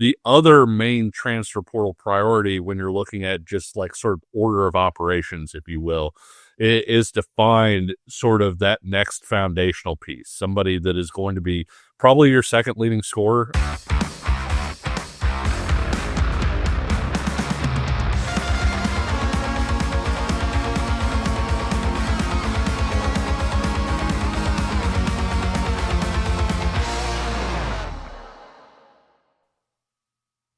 the other main transfer portal priority when you're looking at just like sort of order of operations, if you will, is to find sort of that next foundational piece, somebody that is going to be probably your second leading scorer.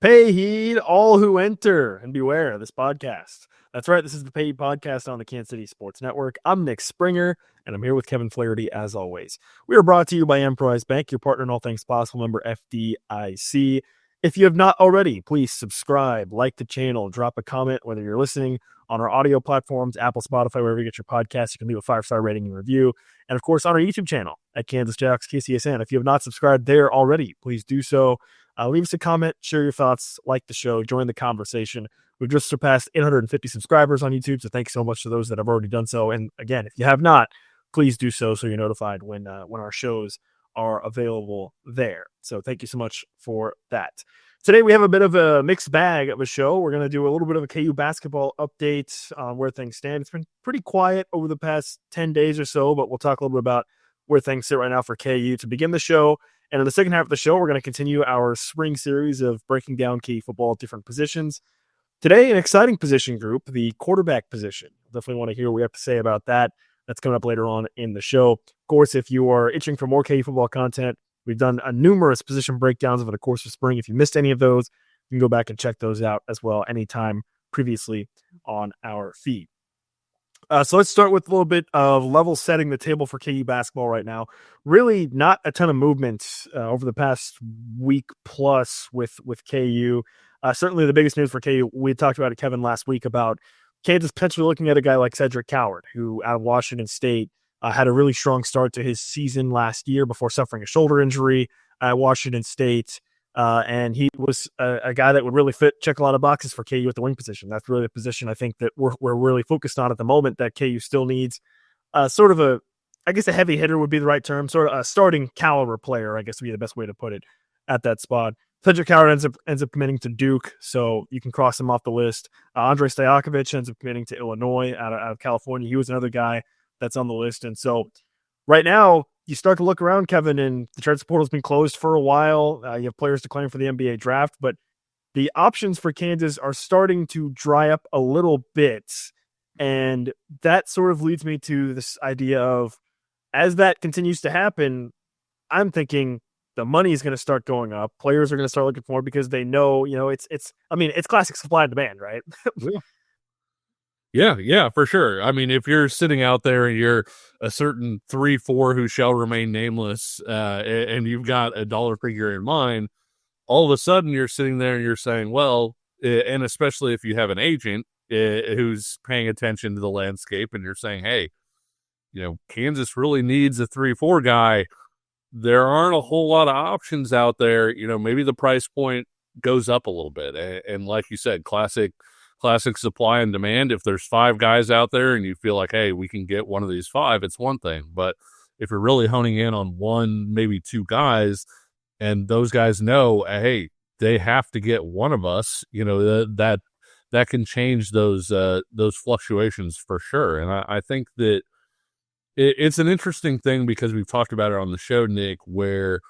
Pay heed, all who enter, and beware this podcast. That's right, this is the Pay Heed podcast on the Kansas City Sports Network. I'm Nick Springer, and I'm here with Kevin Flaherty as always. We are brought to you by Emprise Bank, your partner in all things possible, member FDIC. If you have not already, please subscribe, like the channel, drop a comment, whether you're listening on our audio platforms, Apple, Spotify, wherever you get your podcasts. You can leave a 5-star rating and review. And of course, on our YouTube channel at Kansas Jacks KCSN. If you have not subscribed there already, please do so. Leave us a comment, share your thoughts, like the show, join the conversation. We've just surpassed 850 subscribers on YouTube, so thanks so much to those that have already done so. And again, if you have not, please do so you're notified when our shows are available there. So thank you so much for that. Today we have a bit of a mixed bag of a show. We're going to do a little bit of a KU basketball update on where things stand. It's been pretty quiet over the past 10 days or so, but we'll talk a little bit about where things sit right now for KU to begin the show. And in the second half of the show, we're going to continue our spring series of breaking down KU football at different positions. Today, an exciting position group, the quarterback position. Definitely want to hear what we have to say about that. That's coming up later on in the show. Of course, if you are itching for more KU football content, we've done numerous position breakdowns over the course of spring. If you missed any of those, you can go back and check those out as well anytime previously on our feed. So let's start with a little bit of level setting the table for KU basketball right now. Really not a ton of movement over the past week plus with KU. Certainly the biggest news for KU, we talked about it, Kevin, last week about Kansas potentially looking at a guy like Cedric Coward, who out of Washington State had a really strong start to his season last year before suffering a shoulder injury at Washington State. And he was a guy that would really check a lot of boxes for KU at the wing position. That's really the position I think that we're really focused on at the moment, that KU still needs sort of a heavy hitter would be the right term, sort of a starting caliber player, I guess would be the best way to put it at that spot. Cedric Coward ends up committing to Duke, so you can cross him off the list. Andrei Stojakovic ends up committing to Illinois out of California. He was another guy that's on the list. And so right now, you start to look around, Kevin, and the transfer portal has been closed for a while. You have players declaring for the NBA draft, but the options for Kansas are starting to dry up a little bit. And that sort of leads me to this idea of, as that continues to happen, I'm thinking the money is going to start going up. Players are going to start looking for more because they know, it's classic supply and demand, right? Yeah, for sure. I mean, if you're sitting out there and you're a certain 3-4 who shall remain nameless, and you've got a dollar figure in mind, all of a sudden you're sitting there and you're saying, well, and especially if you have an agent who's paying attention to the landscape and you're saying, hey, Kansas really needs a 3-4 guy. There aren't a whole lot of options out there. Maybe the price point goes up a little bit. And like you said, classic supply and demand. If there's 5 guys out there and you feel like, hey, we can get one of these 5, it's one thing. But if you're really honing in on 1, maybe 2 guys, and those guys know, hey, they have to get one of us, that can change those fluctuations for sure. And I think that it's an interesting thing because we've talked about it on the show, Nick, where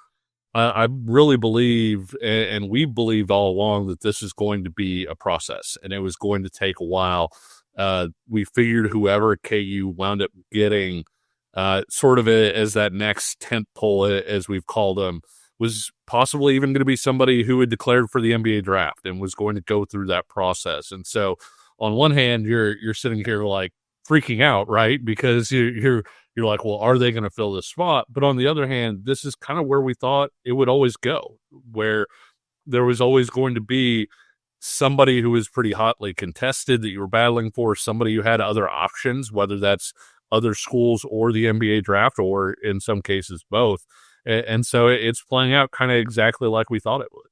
I really believe, and we believed all along, that this is going to be a process and it was going to take a while. We figured whoever KU wound up getting sort of as that next tent pole, as we've called them, was possibly even going to be somebody who had declared for the NBA draft and was going to go through that process. And so on one hand, you're sitting here like freaking out, right? Because you're like, well, are they going to fill this spot? But on the other hand, this is kind of where we thought it would always go, where there was always going to be somebody who was pretty hotly contested that you were battling for, somebody who had other options, whether that's other schools or the NBA draft, or in some cases both. And so it's playing out kind of exactly like we thought it would.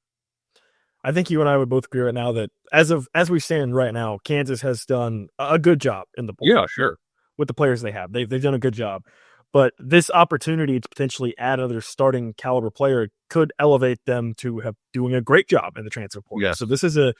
I think you and I would both agree right now that as we stand right now, Kansas has done a good job in the poll. Yeah, sure. With the players they have. They've done a good job. But this opportunity to potentially add another starting caliber player could elevate them to have doing a great job in the transfer portal. Yes. So this is a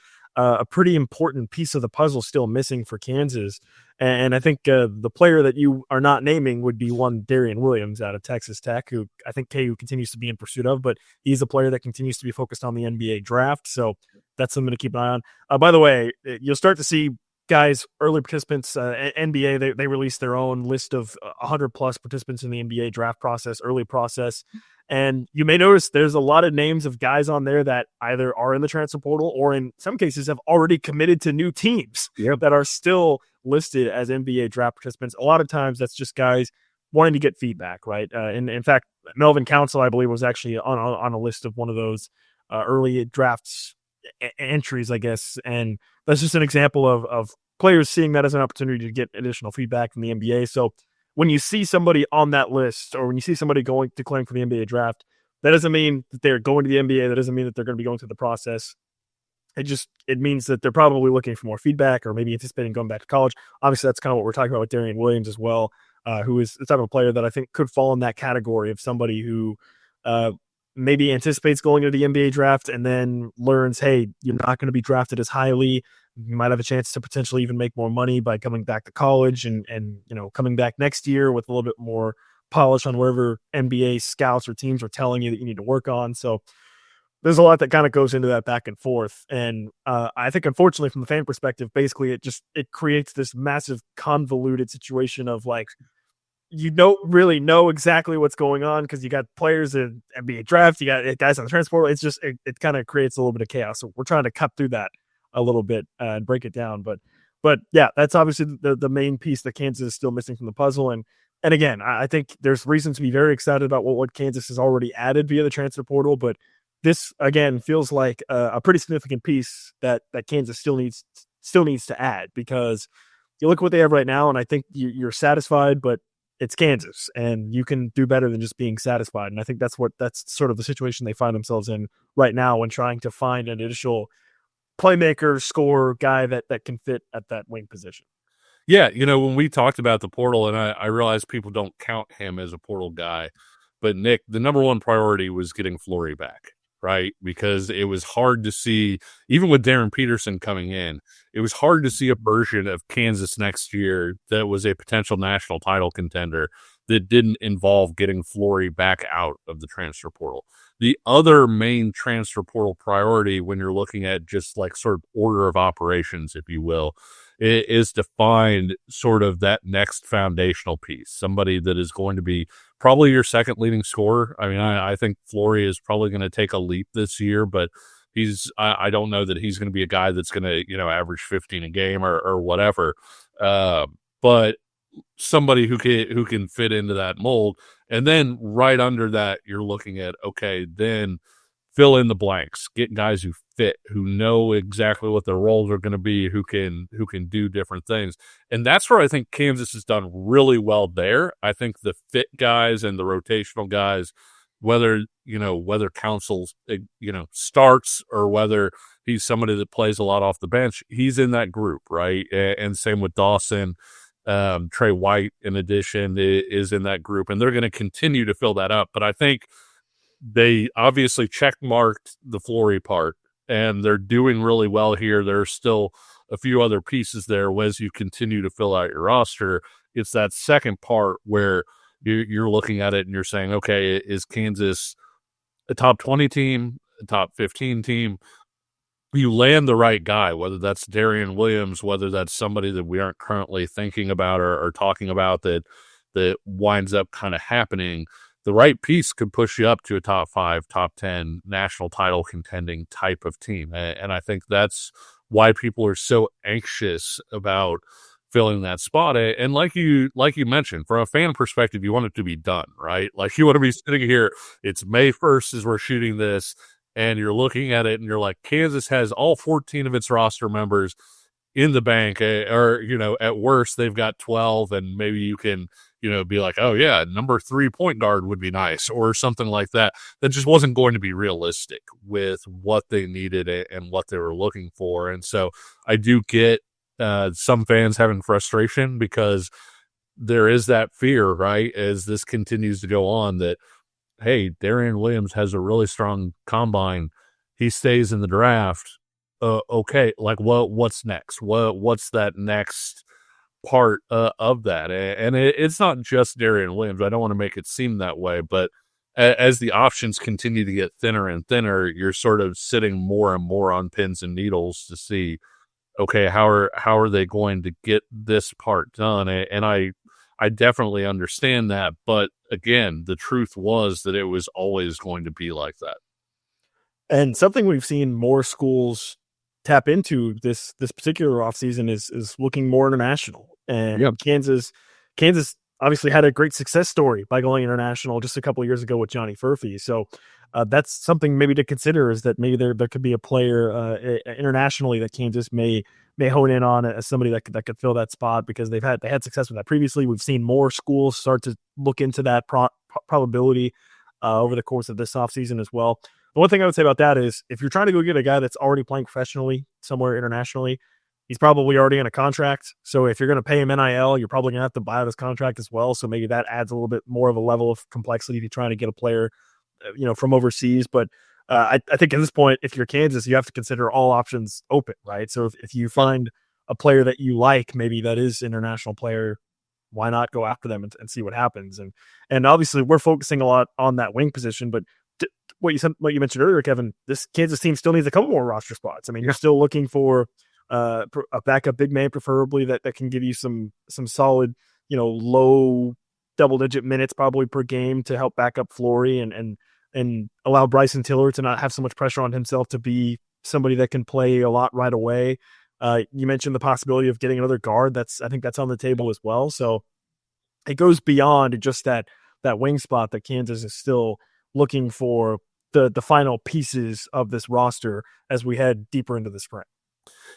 pretty important piece of the puzzle still missing for Kansas. And I think the player that you are not naming would be one Darian Williams out of Texas Tech, who I think KU continues to be in pursuit of, but he's a player that continues to be focused on the NBA draft. So that's something to keep an eye on. By the way, you'll start to see guys, early participants, NBA, they released their own list of 100 plus participants in the NBA draft process, early process. And you may notice there's a lot of names of guys on there that either are in the transfer portal or in some cases have already committed to new teams that are still listed as NBA draft participants. A lot of times that's just guys wanting to get feedback, right? And in fact, Melvin Council, I believe, was actually on a list of one of those early drafts entries, I guess. And that's just an example of players seeing that as an opportunity to get additional feedback from the NBA. So when you see somebody on that list, or when you see somebody declaring for the NBA draft, that doesn't mean that they're going to the NBA. That doesn't mean that they're going to be going through the process. It means that they're probably looking for more feedback, or maybe anticipating going back to college. Obviously, that's kind of what we're talking about with Darian Williams as well, who is the type of player that I think could fall in that category of somebody who maybe anticipates going into the NBA draft and then learns, hey, you're not going to be drafted as highly. You might have a chance to potentially even make more money by coming back to college and coming back next year with a little bit more polish on wherever NBA scouts or teams are telling you that you need to work on. So there's a lot that kind of goes into that back and forth. And I think, unfortunately, from the fan perspective, basically it creates this massive convoluted situation of like, you don't really know exactly what's going on because you got players in NBA draft, you got guys on the transfer portal. It's just, it kind of creates a little bit of chaos. So we're trying to cut through that a little bit and break it down. But yeah, that's obviously the main piece that Kansas is still missing from the puzzle. And again, I think there's reason to be very excited about what Kansas has already added via the transfer portal. But this, again, feels like a pretty significant piece that Kansas still needs to add, because you look at what they have right now, and I think you're satisfied, but it's Kansas, and you can do better than just being satisfied. And I think that's sort of the situation they find themselves in right now when trying to find an additional playmaker, scorer, guy that can fit at that wing position. Yeah, when we talked about the portal, and I realized people don't count him as a portal guy, but Nick, the number one priority was getting Fleury back, right? Because it was hard to see, even with Darren Peterson coming in, it was hard to see a version of Kansas next year that was a potential national title contender that didn't involve getting Fleury back out of the transfer portal. The other main transfer portal priority, when you're looking at just like sort of order of operations, if you will, is to find sort of that next foundational piece, somebody that is going to be probably your second leading scorer. I mean, I think Fleury is probably going to take a leap this year, but I don't know that he's going to be a guy that's going to, average 15 a game or whatever. But somebody who can fit into that mold. And then right under that, you're looking at, okay, then fill in the blanks, get guys who fit, who know exactly what their roles are going to be, who can do different things. And that's where I think Kansas has done really well there. I think the fit guys and the rotational guys, whether Council's, starts or whether he's somebody that plays a lot off the bench, he's in that group, right? And same with Dawson. Trey White, in addition, is in that group, and they're going to continue to fill that up. But I think they obviously check-marked the Fleury part, and they're doing really well here. There's still a few other pieces there as you continue to fill out your roster. It's that second part where you're looking at it and you're saying, okay, is Kansas a top 20 team, a top 15 team? You land the right guy, whether that's Darian Williams, whether that's somebody that we aren't currently thinking about or talking about that winds up kind of happening. The right piece could push you up to a top 5, top 10 national title contending type of team. And I think that's why people are so anxious about filling that spot. And like you mentioned, from a fan perspective, you want it to be done, right? Like, you want to be sitting here, it's May 1st as we're shooting this, and you're looking at it and you're like, Kansas has all 14 of its roster members in the bank, or, at worst they've got 12, and maybe you can, be like, oh yeah, number 3 point guard would be nice or something like that. That just wasn't going to be realistic with what they needed and what they were looking for. And so I do get some fans having frustration because there is that fear, right, as this continues to go on, that, hey, Darian Williams has a really strong combine. He stays in the draft. Okay, like what's next? What's that next part of that? And it's not just Darian Williams. I don't want to make it seem that way, but as the options continue to get thinner and thinner, you're sort of sitting more and more on pins and needles to see, okay, how are they going to get this part done? And I definitely understand that, but again, the truth was that it was always going to be like that. And something we've seen more schools tap into this particular offseason is looking more international. And Yep. Kansas obviously had a great success story by going international just a couple of years ago with Johnny Furphy. So that's something maybe to consider, is that maybe there could be a player internationally that Kansas may hone in on as somebody that could fill that spot, because they had success with that previously. We've seen more schools start to look into that probability over the course of this offseason as well. The one thing I would say about that is, if you're trying to go get a guy that's already playing professionally somewhere internationally, he's probably already in a contract. So if you're going to pay him NIL, you're probably going to have to buy out his contract as well. So maybe that adds a little bit more of a level of complexity if you're trying to get a player, from overseas. But I think at this point, if you're Kansas, you have to consider all options open, right? So if you find a player that you like, maybe that is an international player, why not go after them and see what happens? And obviously we're focusing a lot on that wing position, but what you mentioned earlier, Kevin, this Kansas team still needs a couple more roster spots. I mean, you're still looking for a backup big man, preferably that can give you some solid, low double-digit minutes probably per game to help back up Flory and allow Bryson Tiller to not have so much pressure on himself to be somebody that can play a lot right away. You mentioned the possibility of getting another guard. I think that's on the table as well. So it goes beyond just that wing spot that Kansas is still looking for the final pieces of this roster as we head deeper into the spring.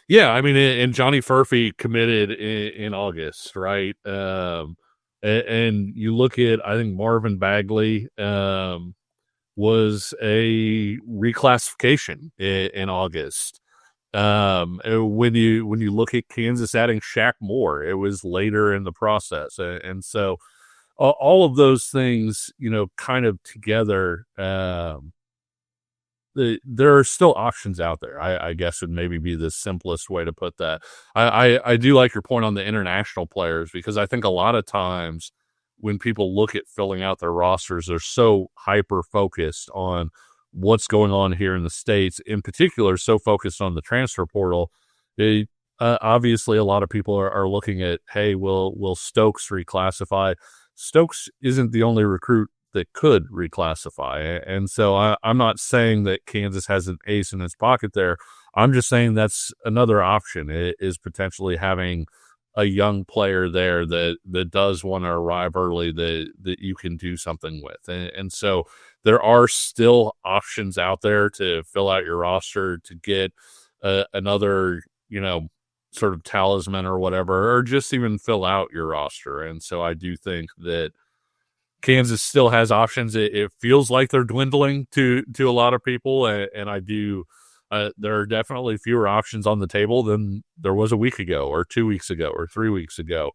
Yeah, I mean, and Johnny Furphy committed in August, right? And you look at, I think Marvin Bagley was a reclassification in August. When you look at Kansas adding Shaq Moore, it was later in the process, and so all of those things, kind of together. There are still options out there, I guess would maybe be the simplest way to put that. I do like your point on the international players, because I think a lot of times when people look at filling out their rosters, they're so hyper focused on what's going on here in the States, in particular, so focused on the transfer portal. Obviously, a lot of people are looking at, hey, will Stokes reclassify? Stokes isn't the only recruit that could reclassify. And so I'm not saying that Kansas has an ace in its pocket there. I'm just saying that's another option, is potentially having a young player there that does want to arrive early, that you can do something with. And so there are still options out there to fill out your roster, to get another, sort of talisman or whatever, or just even fill out your roster. And so I do think that Kansas still has options. It feels like they're dwindling to a lot of people, and I do. There are definitely fewer options on the table than there was a week ago, or 2 weeks ago, or 3 weeks ago.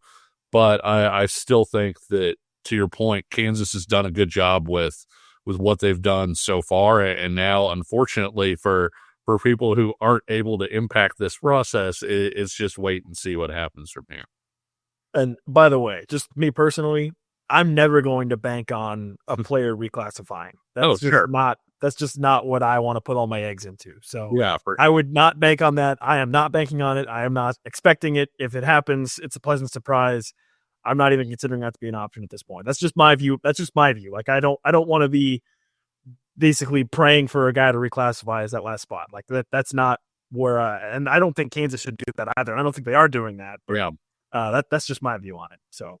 But I still think that, to your point, Kansas has done a good job with what they've done so far, and now, unfortunately, for people who aren't able to impact this process, it's just wait and see what happens from here. And by the way, just me personally, I'm never going to bank on a player reclassifying. That's just not what I want to put all my eggs into. So yeah, I would not bank on that. I am not banking on it. I am not expecting it. If it happens, it's a pleasant surprise. I'm not even considering that to be an option at this point. That's just my view. Like, I don't want to be basically praying for a guy to reclassify as that last spot. Like that's not where, and I don't think Kansas should do that either. I don't think they are doing that. But, yeah. That's just my view on it. So,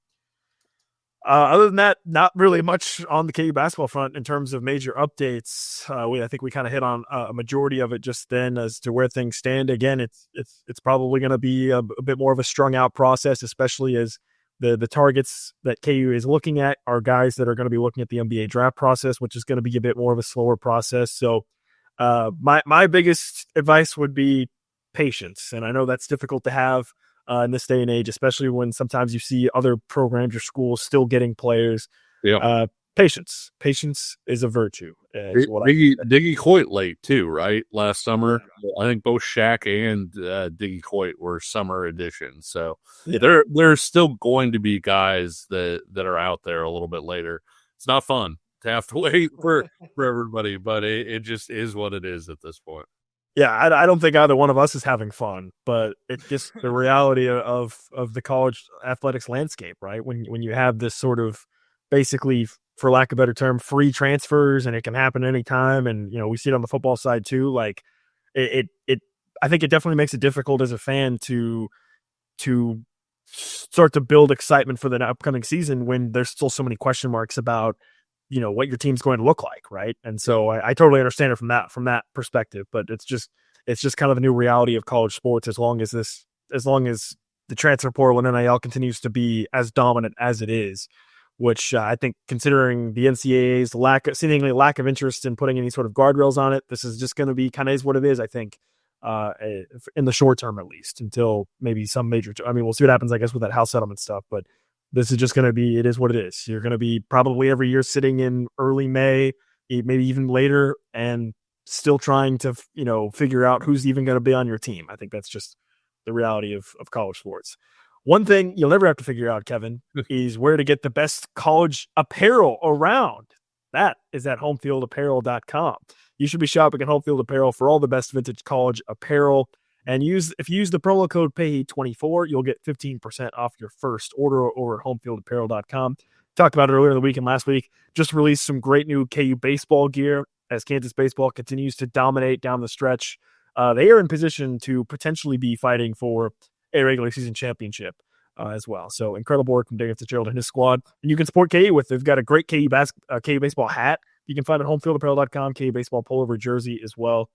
other than that, not really much on the KU basketball front in terms of major updates. I think we kind of hit on a majority of it just then as to where things stand. Again, it's probably going to be a bit more of a strung out process, especially as the targets that KU is looking at are guys that are going to be looking at the NBA draft process, which is going to be a bit more of a slower process. So, my biggest advice would be patience, and I know that's difficult to have in this day and age, especially when sometimes you see other programs or schools still getting players. Yeah. Patience is a virtue. Diggy Coit late too, right? Last summer, I think both Shaq and Diggy Coit were summer editions. So there's still going to be guys that are out there a little bit later. It's not fun to have to wait for everybody, but it just is what it is at this point. Yeah, I don't think either one of us is having fun, but it's just the reality of the college athletics landscape, right? When you have this sort of basically, for lack of a better term, free transfers, and it can happen anytime. And we see it on the football side too. Like it I think it definitely makes it difficult as a fan to start to build excitement for the upcoming season when there's still so many question marks about what your team's going to look like, right? And so I totally understand it from that perspective, but it's just kind of the new reality of college sports. As long as the transfer portal and NIL continues to be as dominant as it is, which I think, considering the NCAA's seemingly lack of interest in putting any sort of guardrails on it, this is just going to be kind of is what it is. I think in the short term, at least, until maybe some major. I mean, we'll see what happens, I guess, with that house settlement stuff, but. This is just going to be, it is what it is. You're going to be probably every year sitting in early May, maybe even later, and still trying to, figure out who's even going to be on your team. I think that's just the reality of college sports. One thing you'll never have to figure out, Kevin, is where to get the best college apparel around. That is at homefieldapparel.com. You should be shopping at Homefield Apparel for all the best vintage college apparel. And if you use the promo code PAY24, you'll get 15% off your first order over at homefieldapparel.com. Talked about it earlier in the week and last week. Just released some great new KU baseball gear as Kansas baseball continues to dominate down the stretch. They are in position to potentially be fighting for a regular season championship as well. So incredible work from Dave Fitzgerald and his squad. And you can support KU with, they've got a great KU baseball hat you can find at homefieldapparel.com, KU baseball pullover jersey as well.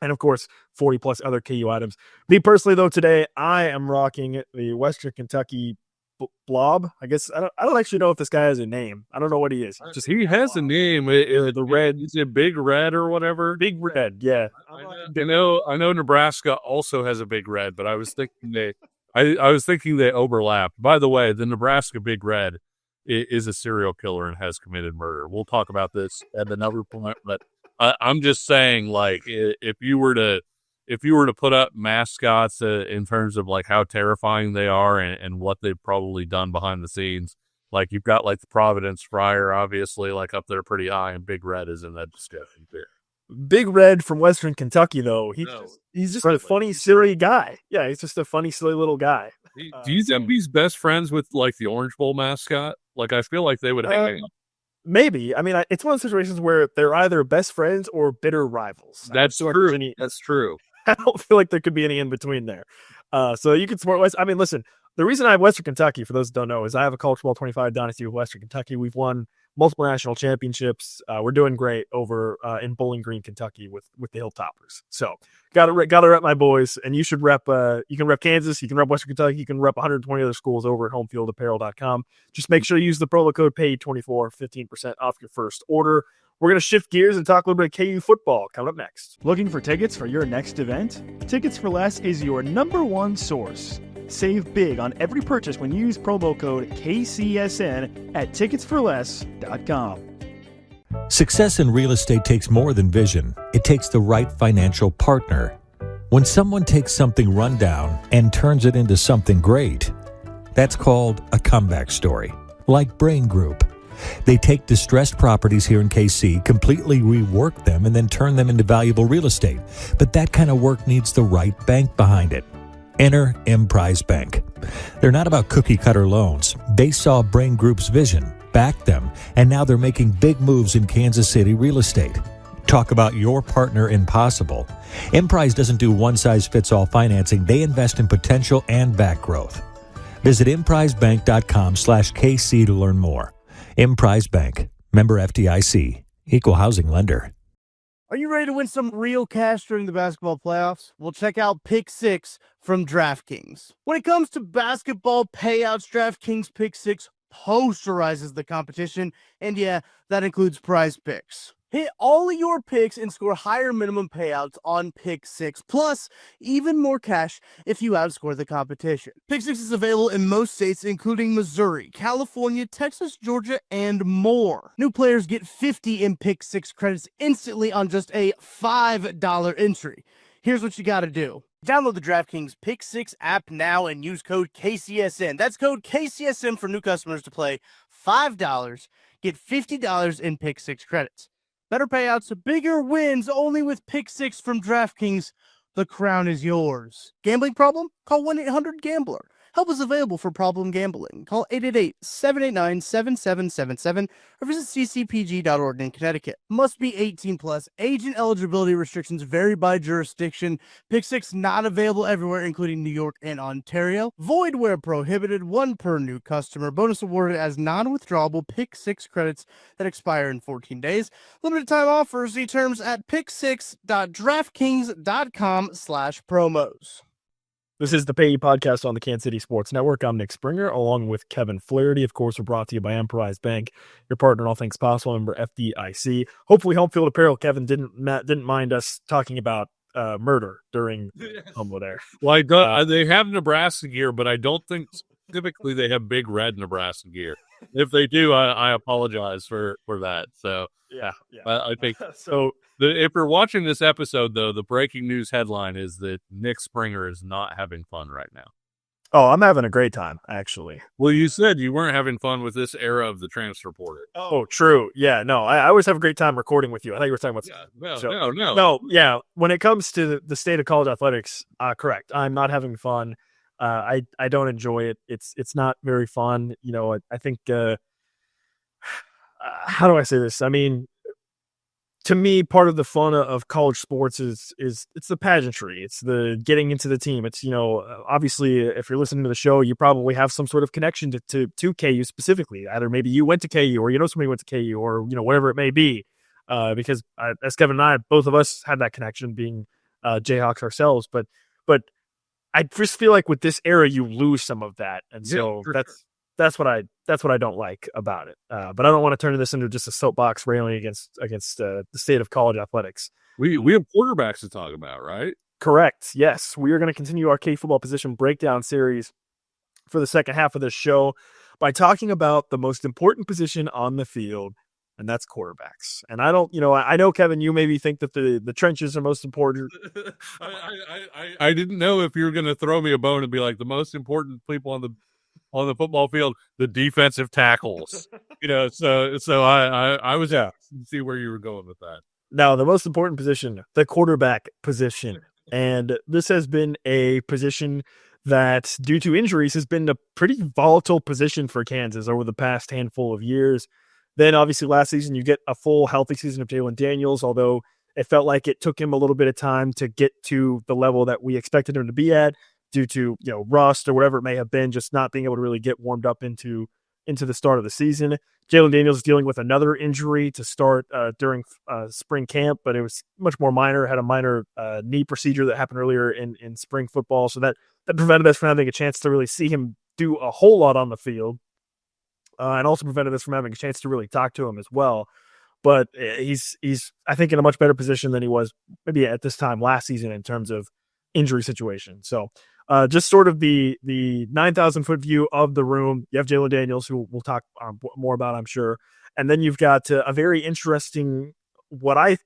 And of course, 40 plus other KU items. Me personally, though, today I am rocking the Western Kentucky blob. I guess I don't actually know if this guy has a name. I don't know what he is. He has a name. The red. Is it Big Red or whatever? Big Red. Yeah. I know Nebraska also has a Big Red, but I was thinking they overlap. By the way, the Nebraska Big Red is a serial killer and has committed murder. We'll talk about this at another point, but. I'm just saying, like, if you were to put up mascots in terms of like how terrifying they are and what they've probably done behind the scenes, like you've got like the Providence Friar, obviously, like up there pretty high, and Big Red is in that discussion too. Big Red from Western Kentucky, though, he's just a funny, silly guy. Yeah, he's just a funny, silly little guy. Do you think he's best friends with like the Orange Bowl mascot? Like, I feel like they would hang out. Maybe. I mean, it's one of those situations where they're either best friends or bitter rivals. That's true. That's true. I don't feel like there could be any in between there. So you can support West. I mean, listen, the reason I have Western Kentucky, for those who don't know, is I have a College Football 25 dynasty with Western Kentucky. We've won multiple national championships. We're doing great over in Bowling Green, Kentucky with the Hilltoppers. So got to rep my boys, and you should rep. You can rep Kansas, you can rep Western Kentucky, you can rep 120 other schools over at homefieldapparel.com. Just make sure you use the promo code PAY24, 15% off your first order. We're going to shift gears and talk a little bit of KU football coming up next. Looking for tickets for your next event? Tickets for Less is your number one source. Save big on every purchase when you use promo code KCSN at ticketsforless.com. Success in real estate takes more than vision. It takes the right financial partner. When someone takes something rundown and turns it into something great, that's called a comeback story, like Brain Group. They take distressed properties here in KC, completely rework them, and then turn them into valuable real estate. But that kind of work needs the right bank behind it. Enter Emprise Bank. They're not about cookie-cutter loans. They saw Brain Group's vision, backed them, and now they're making big moves in Kansas City real estate. Talk about your partner in possible. Emprise doesn't do one-size-fits-all financing. They invest in potential and back growth. Visit emprisebank.com/KC to learn more. Emprise Bank, member FDIC, equal housing lender. Are you ready to win some real cash during the basketball playoffs? Well, check out Pick 6 from DraftKings. When it comes to basketball payouts, DraftKings Pick 6 posterizes the competition, and yeah, that includes Prize Picks. Hit all of your picks and score higher minimum payouts on Pick 6, plus even more cash if you outscore the competition. Pick 6 is available in most states, including Missouri, California, Texas, Georgia, and more. New players get 50 in Pick 6 credits instantly on just a $5 entry. Here's what you got to do. Download the DraftKings Pick 6 app now and use code KCSN. That's code KCSN for new customers to play $5. Get $50 in Pick 6 credits. Better payouts, bigger wins, only with Pick 6 from DraftKings. The crown is yours. Gambling problem? Call 1-800-GAMBLER. Help is available for problem gambling. Call 888-789-7777 or visit ccpg.org in Connecticut. Must be 18 plus. Age and eligibility restrictions vary by jurisdiction. Pick 6 not available everywhere, including New York and Ontario. Void where prohibited. 1 per new customer. Bonus awarded as non-withdrawable Pick 6 credits that expire in 14 days. Limited time offers. See terms at pick6.draftkings.com/promos. This is the Payee Podcast on the Kansas City Sports Network. I'm Nick Springer, along with Kevin Flaherty. Of course, we're brought to you by Emprise Bank, your partner in all things possible, member FDIC. Hopefully, Home Field Apparel, Kevin, didn't mind us talking about murder during Humble there. Well, they have Nebraska gear, but I don't think typically they have big red Nebraska gear. If they do, I apologize for that. So Yeah. I think So if you're watching this episode, though, the breaking news headline is that Nick Springer is not having fun right now. Oh, I'm having a great time, actually. Well, you said you weren't having fun with this era of the transfer portal. Oh, true. Yeah, no, I always have a great time recording with you. I thought you were talking about... No, yeah. When it comes to the state of college athletics, correct. I'm not having fun. I don't enjoy it. It's not very fun. You know, I think... how do I say this? I mean... To me, part of the fun of college sports is it's the pageantry. It's the getting into the team. It's, you know, obviously, if you're listening to the show, you probably have some sort of connection to KU specifically. Either maybe you went to KU or you know somebody went to KU or, you know, whatever it may be. Because as Kevin and I, both of us had that connection being Jayhawks ourselves. But I just feel like with this era, you lose some of that. And so that's what I don't like about it. But I don't want to turn this into just a soapbox railing against the state of college athletics. We have quarterbacks to talk about, right? Correct. Yes, we are going to continue our K football position breakdown series for the second half of this show by talking about the most important position on the field, and that's quarterbacks. And I know, Kevin, you maybe think that the trenches are most important. I didn't know if you were going to throw me a bone and be like the most important people on the football field, the defensive tackles. You know, so I was to see where you were going with that. Now, the most important position, the quarterback position. And this has been a position that, due to injuries, has been a pretty volatile position for Kansas over the past handful of years. Then, obviously, last season, you get a full healthy season of Jalen Daniels, although it felt like it took him a little bit of time to get to the level that we expected him to be at, due to, you know, rust or whatever it may have been, just not being able to really get warmed up into the start of the season. Jalen Daniels is dealing with another injury to start during spring camp, but it was much more minor. Had a minor knee procedure that happened earlier in spring football, so that prevented us from having a chance to really see him do a whole lot on the field, and also prevented us from having a chance to really talk to him as well. But he's I think in a much better position than he was maybe at this time last season in terms of injury situation. So just sort of the 9,000-foot view of the room. You have Jalen Daniels, who we'll talk more about, I'm sure. And then you've got a very interesting, what I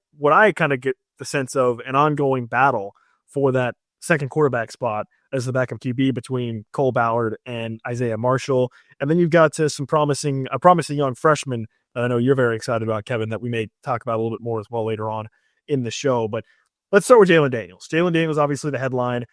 kind of get the sense of, an ongoing battle for that second quarterback spot as the backup QB between Cole Ballard and Isaiah Marshall. And then you've got a promising young freshman that I know you're very excited about, Kevin, that we may talk about a little bit more as well later on in the show. But let's start with Jalen Daniels. Jalen Daniels, obviously the headline.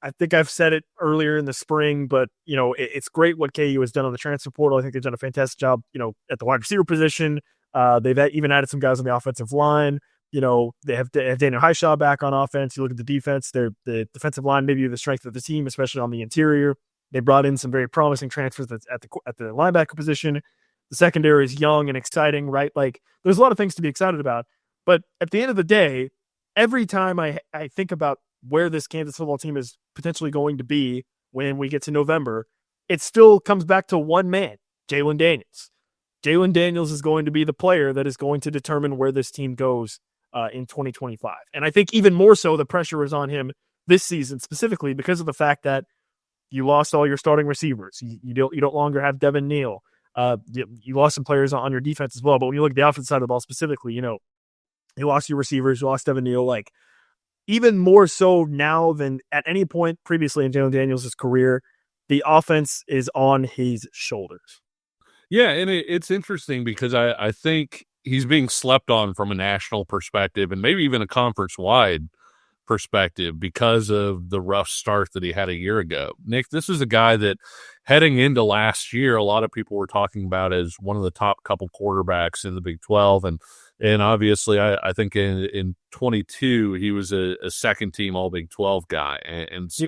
I think I've said it earlier in the spring, but, you know, it's great what KU has done on the transfer portal. I think they've done a fantastic job, you know, at the wide receiver position. They've even added some guys on the offensive line. You know, they have Daniel Highshaw back on offense. You look at the defense, the defensive line, maybe the strength of the team, especially on the interior. They brought in some very promising transfers at the linebacker position. The secondary is young and exciting, right? Like, there's a lot of things to be excited about. But at the end of the day, every time I think about where this Kansas football team is potentially going to be when we get to November, it still comes back to one man, Jalen Daniels. Jalen Daniels is going to be the player that is going to determine where this team goes in 2025. And I think even more so, the pressure is on him this season specifically because of the fact that you lost all your starting receivers. You don't longer have Devin Neal. You lost some players on your defense as well. But when you look at the offensive side of the ball specifically, you lost your receivers, you lost Devin Neal. Like, even more so now than at any point previously in Jalen Daniels' career, the offense is on his shoulders. Yeah, and it's interesting because I think he's being slept on from a national perspective and maybe even a conference-wide perspective because of the rough start that he had a year ago. Nick, this is a guy that heading into last year, a lot of people were talking about as one of the top couple quarterbacks in the Big 12. And obviously, I think in 22, he was a second-team All-Big 12 guy. And so,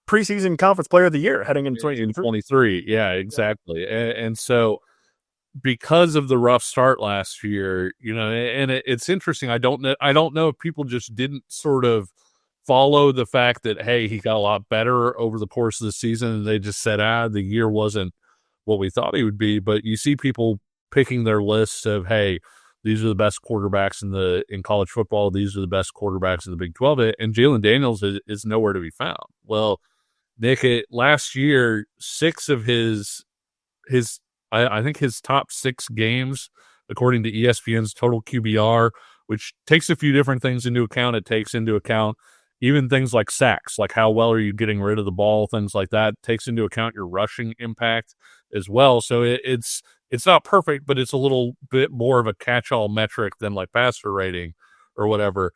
preseason conference player of the year heading into 2023. Yeah, exactly. And so because of the rough start last year, and it's interesting. I don't know if people just didn't sort of follow the fact that, hey, he got a lot better over the course of the season, and they just said, the year wasn't what we thought he would be. But you see people picking their lists of, hey, these are the best quarterbacks in college football. These are the best quarterbacks in the Big 12, and Jalen Daniels is nowhere to be found. Well, Nick, last year, 6 of his I think his top 6 games, according to ESPN's total QBR, which takes a few different things into account. It takes into account even things like sacks, like how well are you getting rid of the ball, things like that. It takes into account your rushing impact as well. So it's not perfect, but it's a little bit more of a catch-all metric than like passer rating or whatever.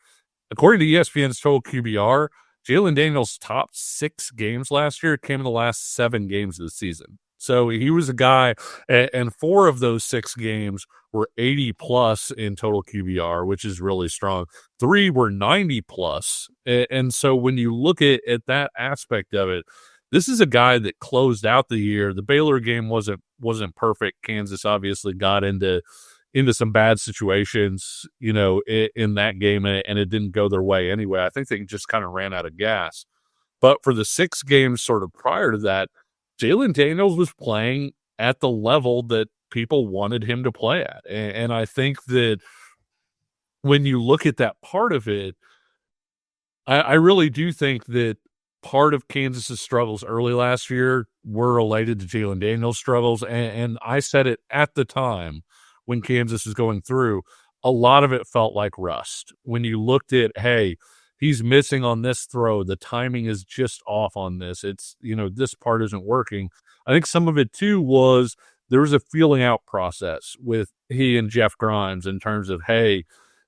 According to ESPN's total QBR, Jalen Daniels' top 6 games last year came in the last 7 games of the season. So he was a guy, and 4 of those 6 games were 80 plus in total QBR, which is really strong. 3 were 90 plus. And so when you look at that aspect of it, this is a guy that closed out the year. The Baylor game wasn't perfect. Kansas obviously got into some bad situations, in that game, and it didn't go their way anyway. I think they just kind of ran out of gas. But for the 6 games sort of prior to that, Jalen Daniels was playing at the level that people wanted him to play at. And I think that when you look at that part of it, I really do think that part of Kansas's struggles early last year were related to Jalen Daniels' struggles. And I said it at the time when Kansas was going through, a lot of it felt like rust. When you looked at, hey, he's missing on this throw, the timing is just off on this. It's, this part isn't working. I think some of it too was there was a feeling out process with he and Jeff Grimes in terms of, hey,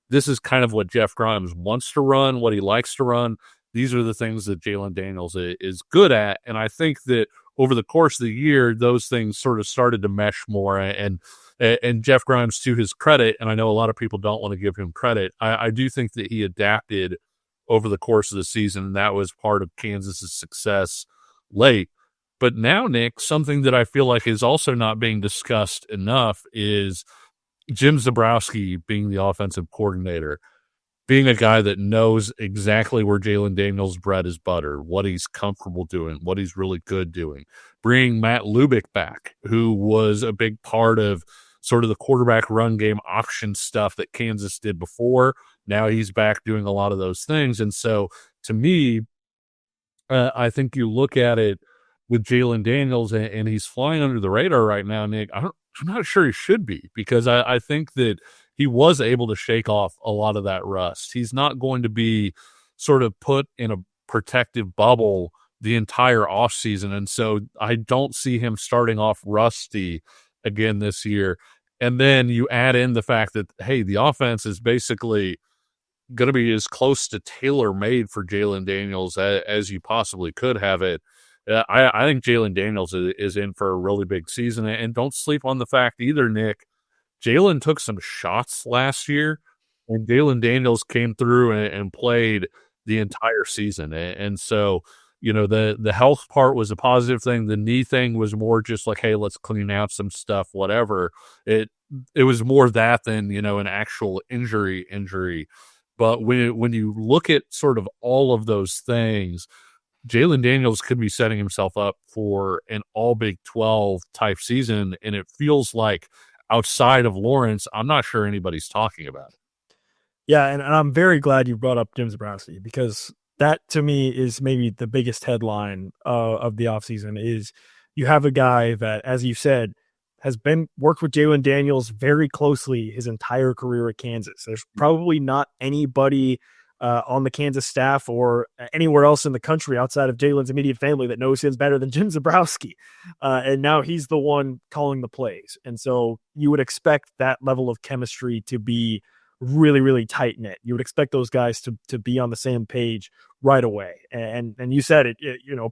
this is kind of what Jeff Grimes wants to run, what he likes to run. These are the things that Jalen Daniels is good at. And I think that over the course of the year, those things sort of started to mesh more. And Jeff Grimes, to his credit, and I know a lot of people don't want to give him credit, I do think that he adapted over the course of the season, and that was part of Kansas's success late. But now, Nick, something that I feel like is also not being discussed enough is Jim Zabrowski being the offensive coordinator, being a guy that knows exactly where Jalen Daniels' bread is buttered, what he's comfortable doing, what he's really good doing. Bringing Matt Lubick back, who was a big part of sort of the quarterback run game option stuff that Kansas did before. Now he's back doing a lot of those things. And so to me, I think you look at it with Jalen Daniels and he's flying under the radar right now, Nick. I'm not sure he should be, because I think that he was able to shake off a lot of that rust. He's not going to be sort of put in a protective bubble the entire offseason. And so I don't see him starting off rusty again this year. And then you add in the fact that, hey, the offense is basically going to be as close to tailor-made for Jalen Daniels as you possibly could have it. I think Jalen Daniels is in for a really big season. And don't sleep on the fact either, Nick. Jalen took some shots last year, and Jalen Daniels came through and played the entire season. And so, the health part was a positive thing. The knee thing was more just like, hey, let's clean out some stuff, whatever. It was more that than, an actual injury. But when you look at sort of all of those things, Jalen Daniels could be setting himself up for an all Big 12 type season. And it feels like outside of Lawrence, I'm not sure anybody's talking about it. Yeah, and I'm very glad you brought up Jim Zabrowski, because that to me is maybe the biggest headline of the offseason is you have a guy that, as you said, has worked with Jalen Daniels very closely his entire career at Kansas. There's probably not anybody on the Kansas staff or anywhere else in the country outside of Jalen's immediate family that knows him better than Jim Zabrowski. And now he's the one calling the plays. And so you would expect that level of chemistry to be really, really tight knit. You would expect those guys to be on the same page right away. And you said it,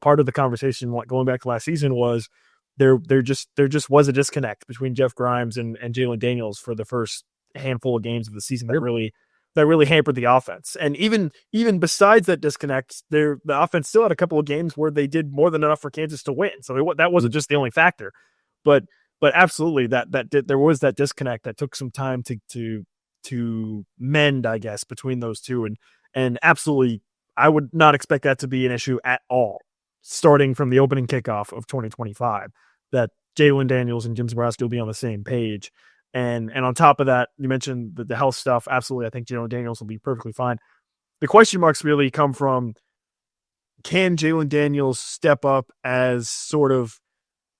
part of the conversation going back to last season was there just was a disconnect between Jeff Grimes and Jalen Daniels for the first handful of games of the season that really hampered the offense. And even besides that disconnect, the offense still had a couple of games where they did more than enough for Kansas to win. So that wasn't just the only factor, but absolutely there was that disconnect that took some time to mend, I guess, between those two. And absolutely, I would not expect that to be an issue at all, starting from the opening kickoff of 2025, that Jalen Daniels and Jim Zabrowski will be on the same page. And on top of that, you mentioned the health stuff. Absolutely, I think Jalen Daniels will be perfectly fine. The question marks really come from, can Jalen Daniels step up as sort of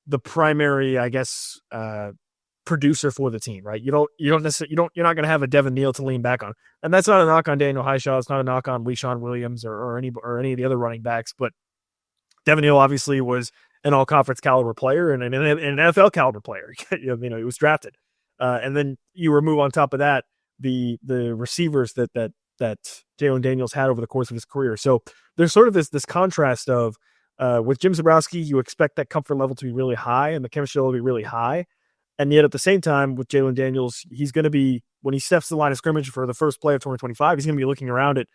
the primary, I guess, producer for the team, right? You're not going to have a Devin Neal to lean back on. And that's not a knock on Daniel Highshaw. It's not a knock on Leshaun Williams or any of the other running backs. But Devin Neal obviously was an all-conference caliber player and an NFL caliber player. He was drafted. And then you remove on top of that the receivers that Jalen Daniels had over the course of his career. So there's sort of this contrast of with Jim Zabrowski, you expect that comfort level to be really high and the chemistry level to be really high. And yet at the same time with Jalen Daniels, he's going to be, when he steps to the line of scrimmage for the first play of 2025, he's going to be looking around at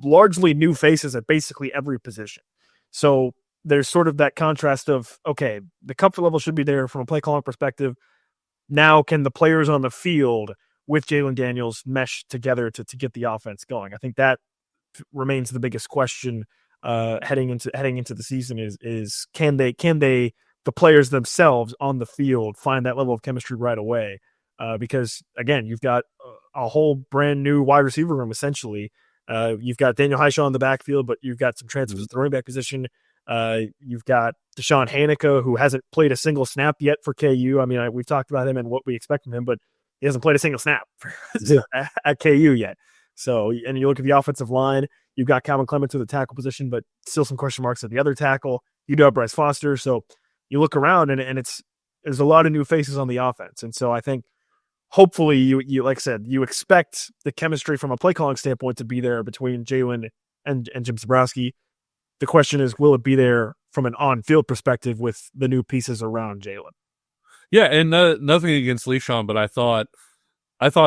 largely new faces at basically every position. So there's sort of that contrast of, okay, the comfort level should be there from a play calling perspective. Now, can the players on the field with Jalen Daniels mesh together to get the offense going? I think that remains the biggest question heading into the season is can they the players themselves on the field find that level of chemistry right away? Because again, you've got a whole brand new wide receiver room essentially. You've got Daniel Highshaw in the backfield, but you've got some transfers at the running back position. You've got Deshaun Haneca, who hasn't played a single snap yet for KU. I mean, we've talked about him and what we expect from him, but he hasn't played a single snap at KU yet. So, and you look at the offensive line, you've got Calvin Clements to the tackle position, but still some question marks at the other tackle. You do have Bryce Foster. So you look around and there's a lot of new faces on the offense. And so I think hopefully you like I said, you expect the chemistry from a play calling standpoint to be there between Jalen and Jim Zabrowski. The question is, will it be there from an on-field perspective with the new pieces around Jalen? Yeah, and nothing against Leshaun, but I thought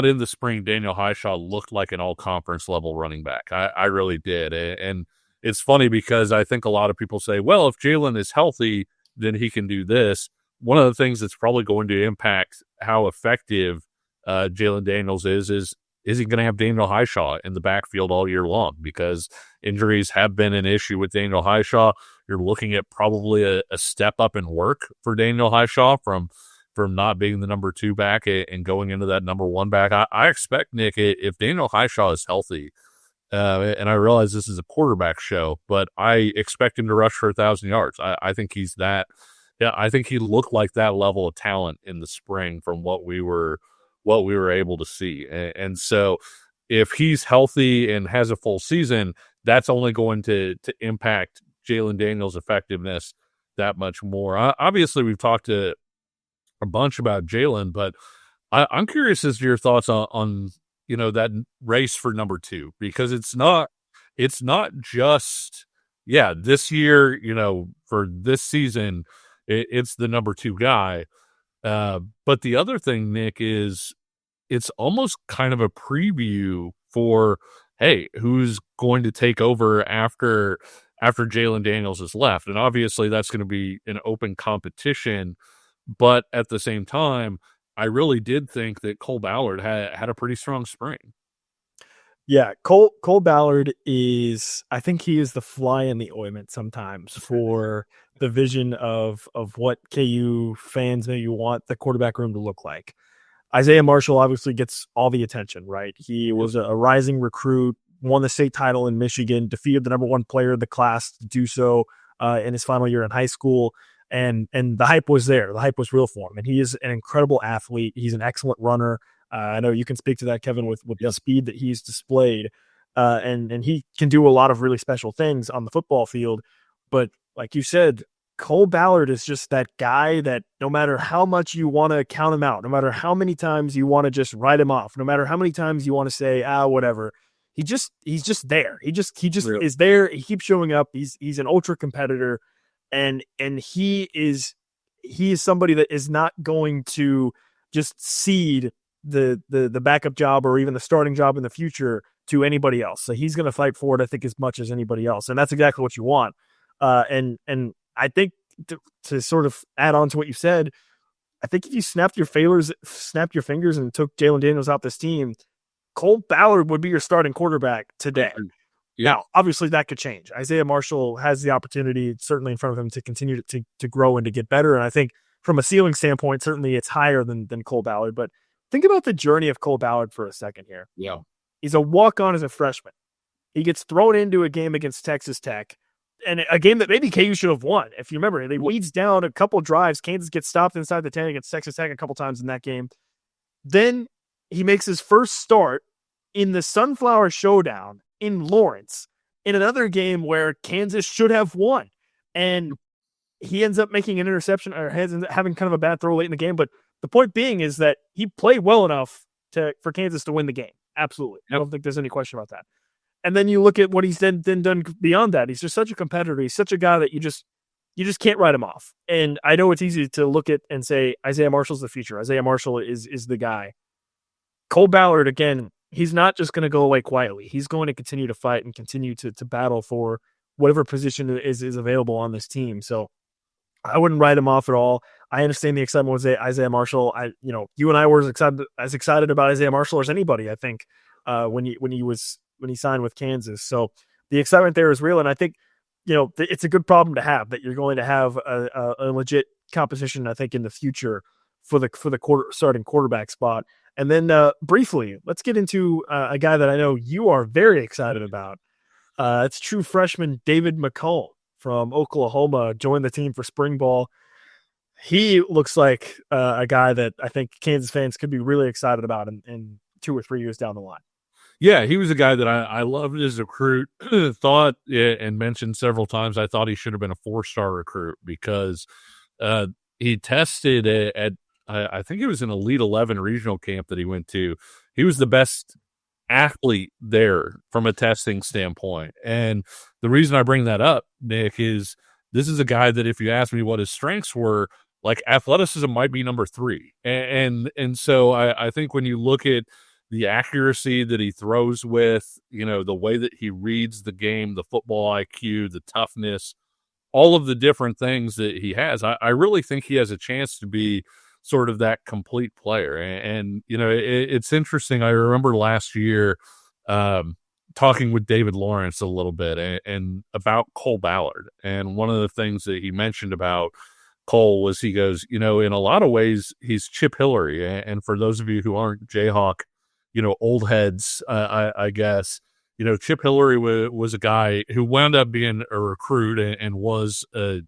in the spring Daniel Highshaw looked like an all-conference level running back. I really did, and it's funny because I think a lot of people say, well, if Jalen is healthy, then he can do this. One of the things that's probably going to impact how effective Jalen Daniels is he going to have Daniel Highshaw in the backfield all year long? Because injuries have been an issue with Daniel Highshaw. You're looking at probably a step up in work for Daniel Highshaw from not being the number 2 back and going into that number 1 back. I expect, Nick, if Daniel Highshaw is healthy, and I realize this is a quarterback show, but I expect him to rush for 1,000 yards. I think he's that. Yeah, I think he looked like that level of talent in the spring from what we were able to see. And so if he's healthy and has a full season, that's only going to impact Jalen Daniels' effectiveness that much more. Obviously, we've talked a bunch about Jalen, but I'm curious as to your thoughts on that race for number 2, because it's not just, this year, for this season, it's the number 2 guy. But the other thing, Nick, is it's almost kind of a preview for, hey, who's going to take over after Jalen Daniels is left. And obviously that's going to be an open competition. But at the same time, I really did think that Cole Ballard had a pretty strong spring. Yeah, Cole Ballard I think he is the fly in the ointment sometimes for the vision of what KU fans maybe want the quarterback room to look like. Isaiah Marshall obviously gets all the attention, right? He was a rising recruit, won the state title in Michigan, defeated the number one player of the class to do so in his final year in high school. And the hype was there. The hype was real for him. And he is an incredible athlete. He's an excellent runner. I know you can speak to that, Kevin, with the speed that he's displayed. And he can do a lot of really special things on the football field. But like you said, Cole Ballard is just that guy that no matter how much you want to count him out, no matter how many times you want to just write him off, no matter how many times you want to say, whatever, he's just there. He just is there. He keeps showing up. He's an ultra competitor, and he is somebody that is not going to just cede the backup job or even the starting job in the future to anybody else. So he's going to fight for it, I think, as much as anybody else. And that's exactly what you want. And I think to sort of add on to what you said, I think if you snapped your fingers and took Jalen Daniels out this team, Cole Ballard would be your starting quarterback today. Yeah. Now, obviously that could change. Isaiah Marshall has the opportunity certainly in front of him to continue to grow and to get better. And I think from a ceiling standpoint, certainly it's higher than Cole Ballard. But think about the journey of Cole Ballard for a second here. Yeah. He's a walk-on as a freshman. He gets thrown into a game against Texas Tech, and a game that maybe KU should have won. If you remember, they leads down a couple drives. Kansas gets stopped inside the 10 against Texas Tech a couple times in that game. Then he makes his first start in the Sunflower Showdown in Lawrence in another game where Kansas should have won. And he ends up making an interception or having kind of a bad throw late in the game. But the point being is that he played well enough for Kansas to win the game. Absolutely. I don't think there's any question about that. And then you look at what he's then done beyond that. He's just such a competitor. He's such a guy that you just can't write him off. And I know it's easy to look at and say Isaiah Marshall's the future. Isaiah Marshall is the guy. Cole Ballard, again, he's not just going to go away quietly. He's going to continue to fight and continue to battle for whatever position is available on this team. So I wouldn't write him off at all. I understand the excitement with Isaiah Marshall. You and I were as excited about Isaiah Marshall as anybody, I think, when he signed with Kansas. So the excitement there is real. And I think, it's a good problem to have, that you're going to have a legit competition, I think, in the future for the starting quarterback spot. And then briefly, let's get into a guy that I know you are very excited about. It's true freshman David McCollum from Oklahoma, joined the team for spring ball. He looks like a guy that I think Kansas fans could be really excited about in 2 or 3 years down the line. Yeah, he was a guy that I loved as a recruit. Thought and mentioned several times I thought he should have been a 4-star recruit because he tested at I think it was an Elite 11 regional camp that he went to. He was the best athlete there from a testing standpoint. And the reason I bring that up, Nick, is this is a guy that if you ask me what his strengths were, like athleticism might be number 3. And so I think when you look at the accuracy that he throws with, the way that he reads the game, the football IQ, the toughness, all of the different things that he has, I really think he has a chance to be sort of that complete player. And it's interesting. I remember last year talking with David Lawrence a little bit and about Cole Ballard. And one of the things that he mentioned about Cole was he goes, in a lot of ways, he's Chip Hillary. And for those of you who aren't Jayhawk, old heads, I guess, Chip Hillary was a guy who wound up being a recruit and was a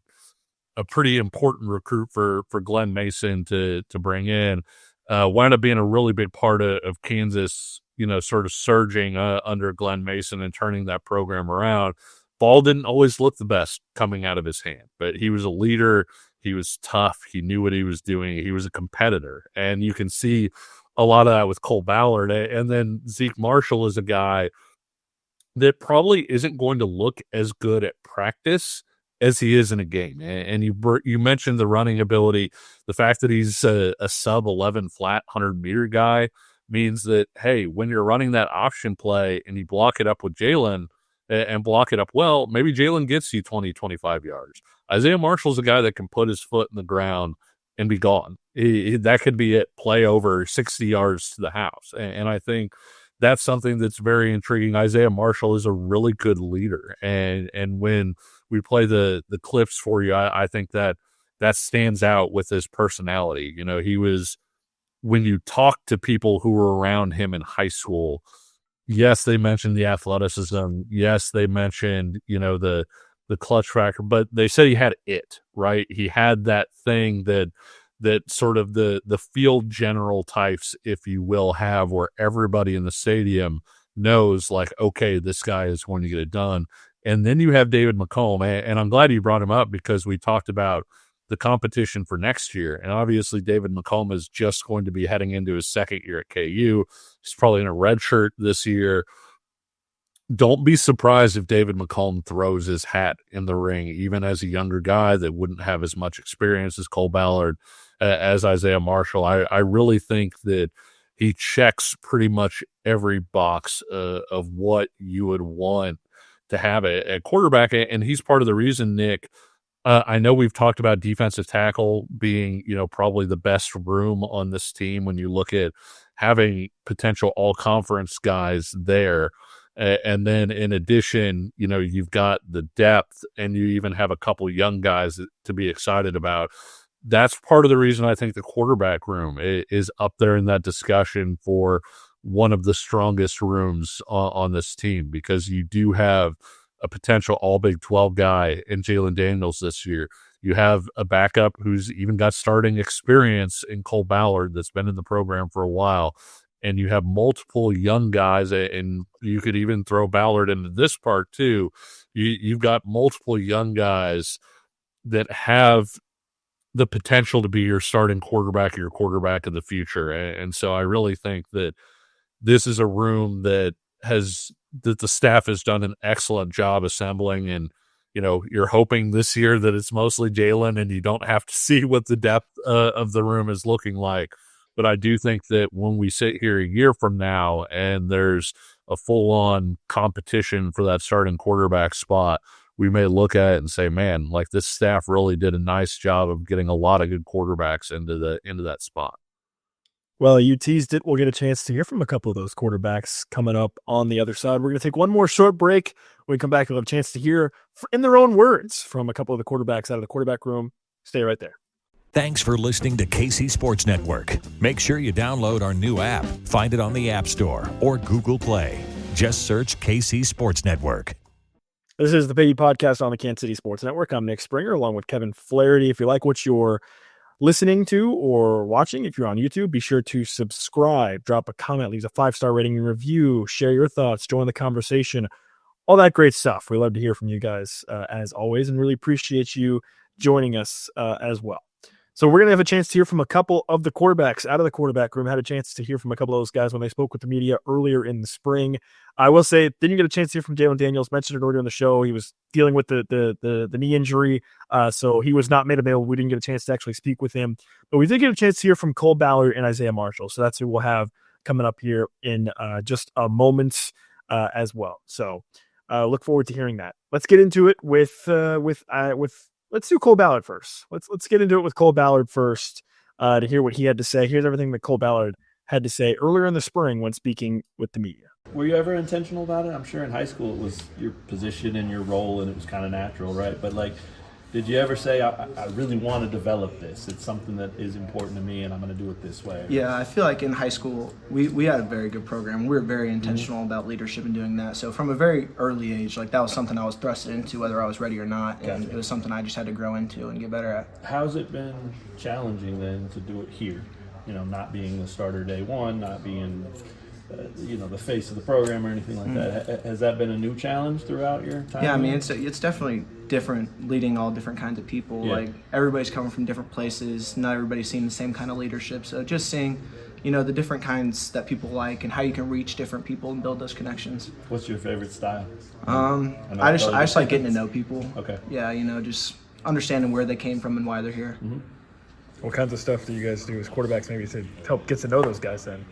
pretty important recruit for Glenn Mason to bring in, wound up being a really big part of Kansas, sort of surging under Glenn Mason and turning that program around. Ball didn't always look the best coming out of his hand, but he was a leader. He was tough. He knew what he was doing. He was a competitor. And you can see a lot of that with Cole Ballard. And then Zeke Marshall is a guy that probably isn't going to look as good at practice as he is in a game. And you mentioned the running ability. The fact that he's a sub 11 flat 100-meter guy means that, hey, when you're running that option play and you block it up with Jalen and block it up well, maybe Jalen gets you 20, 25 yards. Isaiah Marshall's a guy that can put his foot in the ground and be gone. That could be it, play over 60 yards to the house. And I think that's something that's very intriguing. Isaiah Marshall is a really good leader. And when we play the clips for you, I think that stands out with his personality. He was when you talk to people who were around him in high school, yes, they mentioned the athleticism. Yes, they mentioned, the clutch factor, but they said he had it, right? He had that thing that sort of the field general types, if you will, have, where everybody in the stadium knows, like, okay, this guy is going to get it done. And then you have David McComb, and I'm glad you brought him up because we talked about the competition for next year. And obviously David McComb is just going to be heading into his second year at KU. He's probably in a red shirt this year. Don't be surprised if David McComb throws his hat in the ring, even as a younger guy that wouldn't have as much experience as Cole Ballard, as Isaiah Marshall. I really think that he checks pretty much every box of what you would want to have a quarterback. And he's part of the reason, Nick. I know we've talked about defensive tackle being, probably the best room on this team when you look at having potential all-conference guys there. And then in addition, you've got the depth and you even have a couple young guys to be excited about. That's part of the reason I think the quarterback room is up there in that discussion for one of the strongest rooms on this team, because you do have a potential all Big 12 guy in Jalen Daniels this year. You have a backup who's even got starting experience in Cole Ballard that's been in the program for a while. And you have multiple young guys, and you could even throw Ballard into this part too. You've got multiple young guys that have the potential to be your starting quarterback or your quarterback of the future. And so I really think that this is a room that the staff has done an excellent job assembling. And, you're hoping this year that it's mostly Jalen and you don't have to see what the depth of the room is looking like. But I do think that when we sit here a year from now and there's a full-on competition for that starting quarterback spot, we may look at it and say, man, like, this staff really did a nice job of getting a lot of good quarterbacks into that spot. Well, you teased it. We'll get a chance to hear from a couple of those quarterbacks coming up on the other side. We're going to take one more short break. When we come back, we'll have a chance to hear in their own words from a couple of the quarterbacks out of the quarterback room. Stay right there. Thanks for listening to KC Sports Network. Make sure you download our new app. Find it on the App Store or Google Play. Just search KC Sports Network. This is the Payee Podcast on the Kansas City Sports Network. I'm Nick Springer along with Kevin Flaherty. If you like what you're listening to or watching, if you're on YouTube, be sure to subscribe, drop a comment, leave a 5-star rating and review, share your thoughts, join the conversation, all that great stuff. We love to hear from you guys as always, and really appreciate you joining us as well. So we're going to have a chance to hear from a couple of the quarterbacks out of the quarterback room. Had a chance to hear from a couple of those guys when they spoke with the media earlier in the spring. I will say, didn't get a chance to hear from Jalen Daniels. Mentioned it earlier in the show. He was dealing with the knee injury, so he was not made available. We didn't get a chance to actually speak with him. But we did get a chance to hear from Cole Ballard and Isaiah Marshall. So that's who we'll have coming up here in just a moment as well. So look forward to hearing that. Let's get into it with let's do Cole Ballard first. Let's get into it with Cole Ballard first to hear what he had to say. Here's everything that Cole Ballard had to say earlier in the spring when speaking with the media. Were you ever intentional about it? I'm sure in high school it was your position and your role and it was kind of natural, right? But did you ever say, I really want to develop this? It's something that is important to me and I'm going to do it this way. Yeah, I feel like in high school, we had a very good program. We were very intentional about leadership and doing that. So from a very early age, that was something I was thrusted into whether I was ready or not. And It was something I just had to grow into and get better at. How's it been challenging then to do it here? Not being the starter day one, not being the face of the program or anything like that. Has that been a new challenge throughout your time? Yeah, I mean, it's definitely different leading all different kinds of people. Yeah. Everybody's coming from different places. Not everybody's seeing the same kind of leadership. So just seeing, the different kinds that people like and how you can reach different people and build those connections. What's your favorite style? I just like getting to know people. Okay. Yeah, just understanding where they came from and why they're here. Mm-hmm. What kinds of stuff do you guys do as quarterbacks maybe to help get to know those guys then?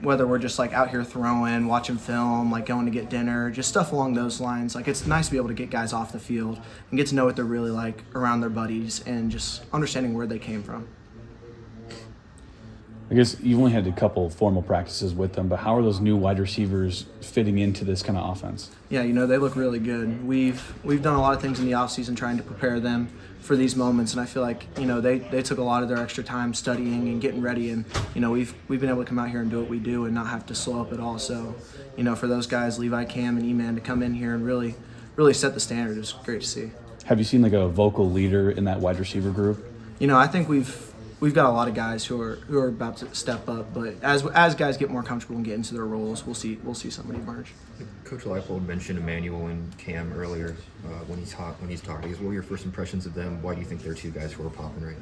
Whether we're just out here throwing, watching film, going to get dinner, just stuff along those lines. It's nice to be able to get guys off the field and get to know what they're really like around their buddies and just understanding where they came from. I guess you've only had a couple formal practices with them, but how are those new wide receivers fitting into this kind of offense? Yeah, they look really good. We've done a lot of things in the offseason trying to prepare them for these moments, and I feel like they took a lot of their extra time studying and getting ready, and we've been able to come out here and do what we do and not have to slow up at all. So for those guys, Levi, Cam, and E-Man, to come in here and really set the standard is great to see. Have you seen like a vocal leader in that wide receiver group? I think we've got a lot of guys who are about to step up, but as guys get more comfortable and get into their roles, we'll see somebody emerge. Coach Leipold mentioned Emmanuel and Cam earlier when he's talking. What were your first impressions of them? Why do you think they're two guys who are popping right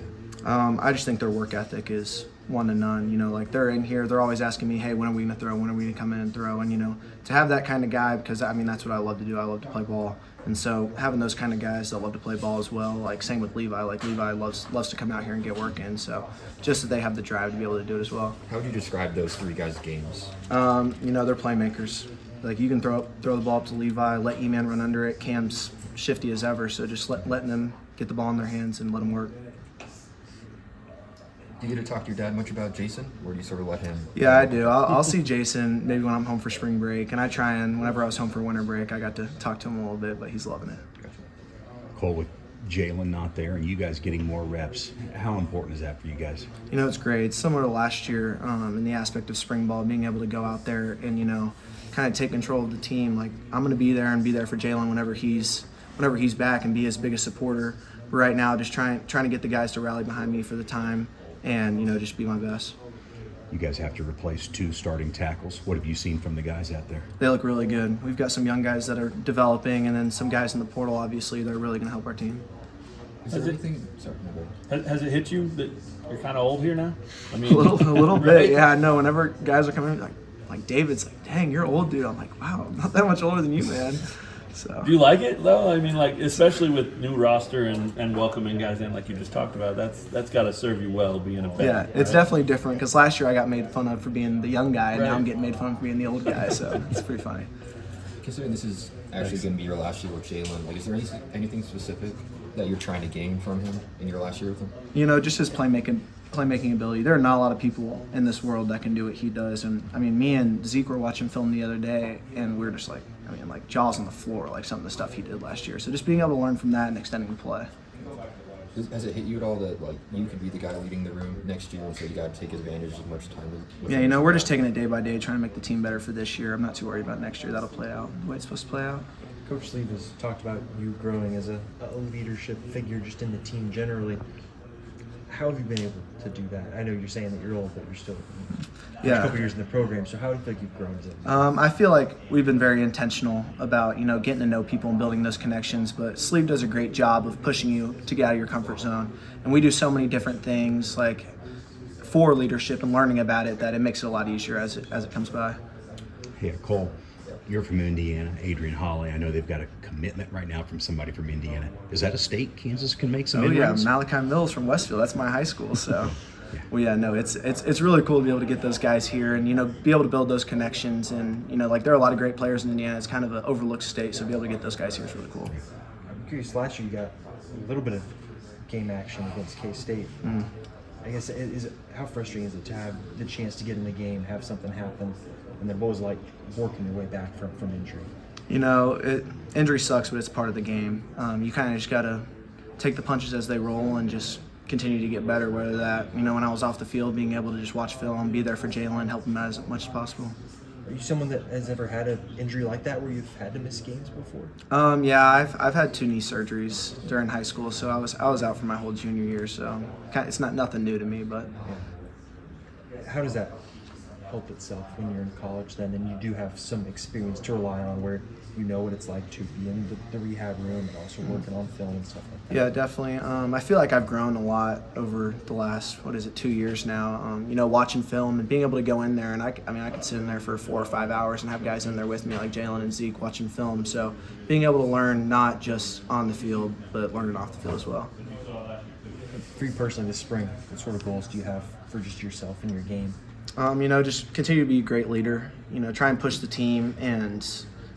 now? I just think their work ethic is one to none. Like they're in here, they're always asking me, hey, when are we going to throw? When are we going to come in and throw? And to have that kind of guy, because that's what I love to do. I love to play ball. And so having those kind of guys that love to play ball as well, like same with Levi. Like Levi loves to come out here and get work in. So just that they have the drive to be able to do it as well. How would you describe those three guys' games? They're playmakers. Like you can throw the ball up to Levi, let E-Man run under it. Cam's shifty as ever, so just letting them get the ball in their hands and let them work. Do you get to talk to your dad much about Jason, or do you sort of let him? Yeah, I do. I'll see Jason maybe when I'm home for spring break, and I try and whenever I was home for winter break, I got to talk to him a little bit, but he's loving it. Gotcha. Cole, with Jalen not there and you guys getting more reps, how important is that for you guys? It's great. It's similar to last year in the aspect of spring ball, being able to go out there and kind of take control of the team. Like I'm going to be there for Jalen whenever he's back and be his biggest supporter. But right now, just trying to get the guys to rally behind me for the time. And, just be my best. You guys have to replace 2 starting tackles. What have you seen from the guys out there? They look really good. We've got some young guys that are developing, and then some guys in the portal, obviously, that are really going to help our team. Has it hit you that you're kind of old here now? I mean, a little bit, right? Yeah. No, whenever guys are coming in, like David's like, dang, you're old, dude. I'm like, wow, I'm not that much older than you, man. So. Do you like it though? I mean, especially with new roster and welcoming guys in, like you just talked about. That's got to serve you well being a vet. Yeah, it's definitely different because last year I got made fun of for being the young guy, and now I'm getting made fun of for being the old guy. So it's pretty funny. Considering this is actually going to be your last year with Jalen, is there anything specific that you're trying to gain from him in your last year with him? Just his playmaking ability. There are not a lot of people in this world that can do what he does. And me and Zeke were watching film the other day, and we were just like jaws on the floor, like some of the stuff he did last year. So just being able to learn from that and extending the play. Has it hit you at all that you could be the guy leading the room next year, and so you got to take advantage as much time as Yeah, we're just taking it day by day, trying to make the team better for this year. I'm not too worried about next year. That'll play out the way it's supposed to play out. Coach Sleeve has talked about you growing as a leadership figure just in the team generally. How have you been able to do that? I know you're saying that you're old, but you're still a couple years in the program. So how do you feel like you've grown as a I feel like we've been very intentional about getting to know people and building those connections. But Sleeve does a great job of pushing you to get out of your comfort zone, and we do so many different things for leadership and learning about it that it makes it a lot easier as it comes by. Yeah, Cole, you're from Indiana. Adrian Hawley, I know they've got a commitment right now from somebody from Indiana. Is that a state Kansas can make some inroads? Yeah, Malachi Mills from Westfield. That's my high school. So, it's really cool to be able to get those guys here and be able to build those connections. And there are a lot of great players in Indiana. It's kind of an overlooked state, so to be able to get those guys here is really cool. I'm curious. Last year you got a little bit of game action against K-State. I guess how frustrating is it to have the chance to get in the game, have something happen, and then what was it like working your way back from injury? Injury sucks, but it's part of the game. You kind of just got to take the punches as they roll and just continue to get better, whether that, when I was off the field, being able to just watch film, be there for Jalen, help him out as much as possible. Are you someone that has ever had an injury like that where you've had to miss games before? Yeah, I've had 2 knee surgeries during high school, so I was out for my whole junior year, so it's not nothing new to me, but. Yeah. How does that help itself when you're in college then and you do have some experience to rely on where you know what it's like to be in the rehab room and also working on film and stuff like that? Yeah, definitely. I feel like I've grown a lot over the last 2 years now. Watching film and being able to go in there, and I could sit in there for 4 or 5 hours and have guys in there with me like Jalen and Zeke watching film. So being able to learn not just on the field but learning off the field as well. For you personally this spring, what sort of goals do you have for just yourself and your game? Just continue to be a great leader. Try and push the team and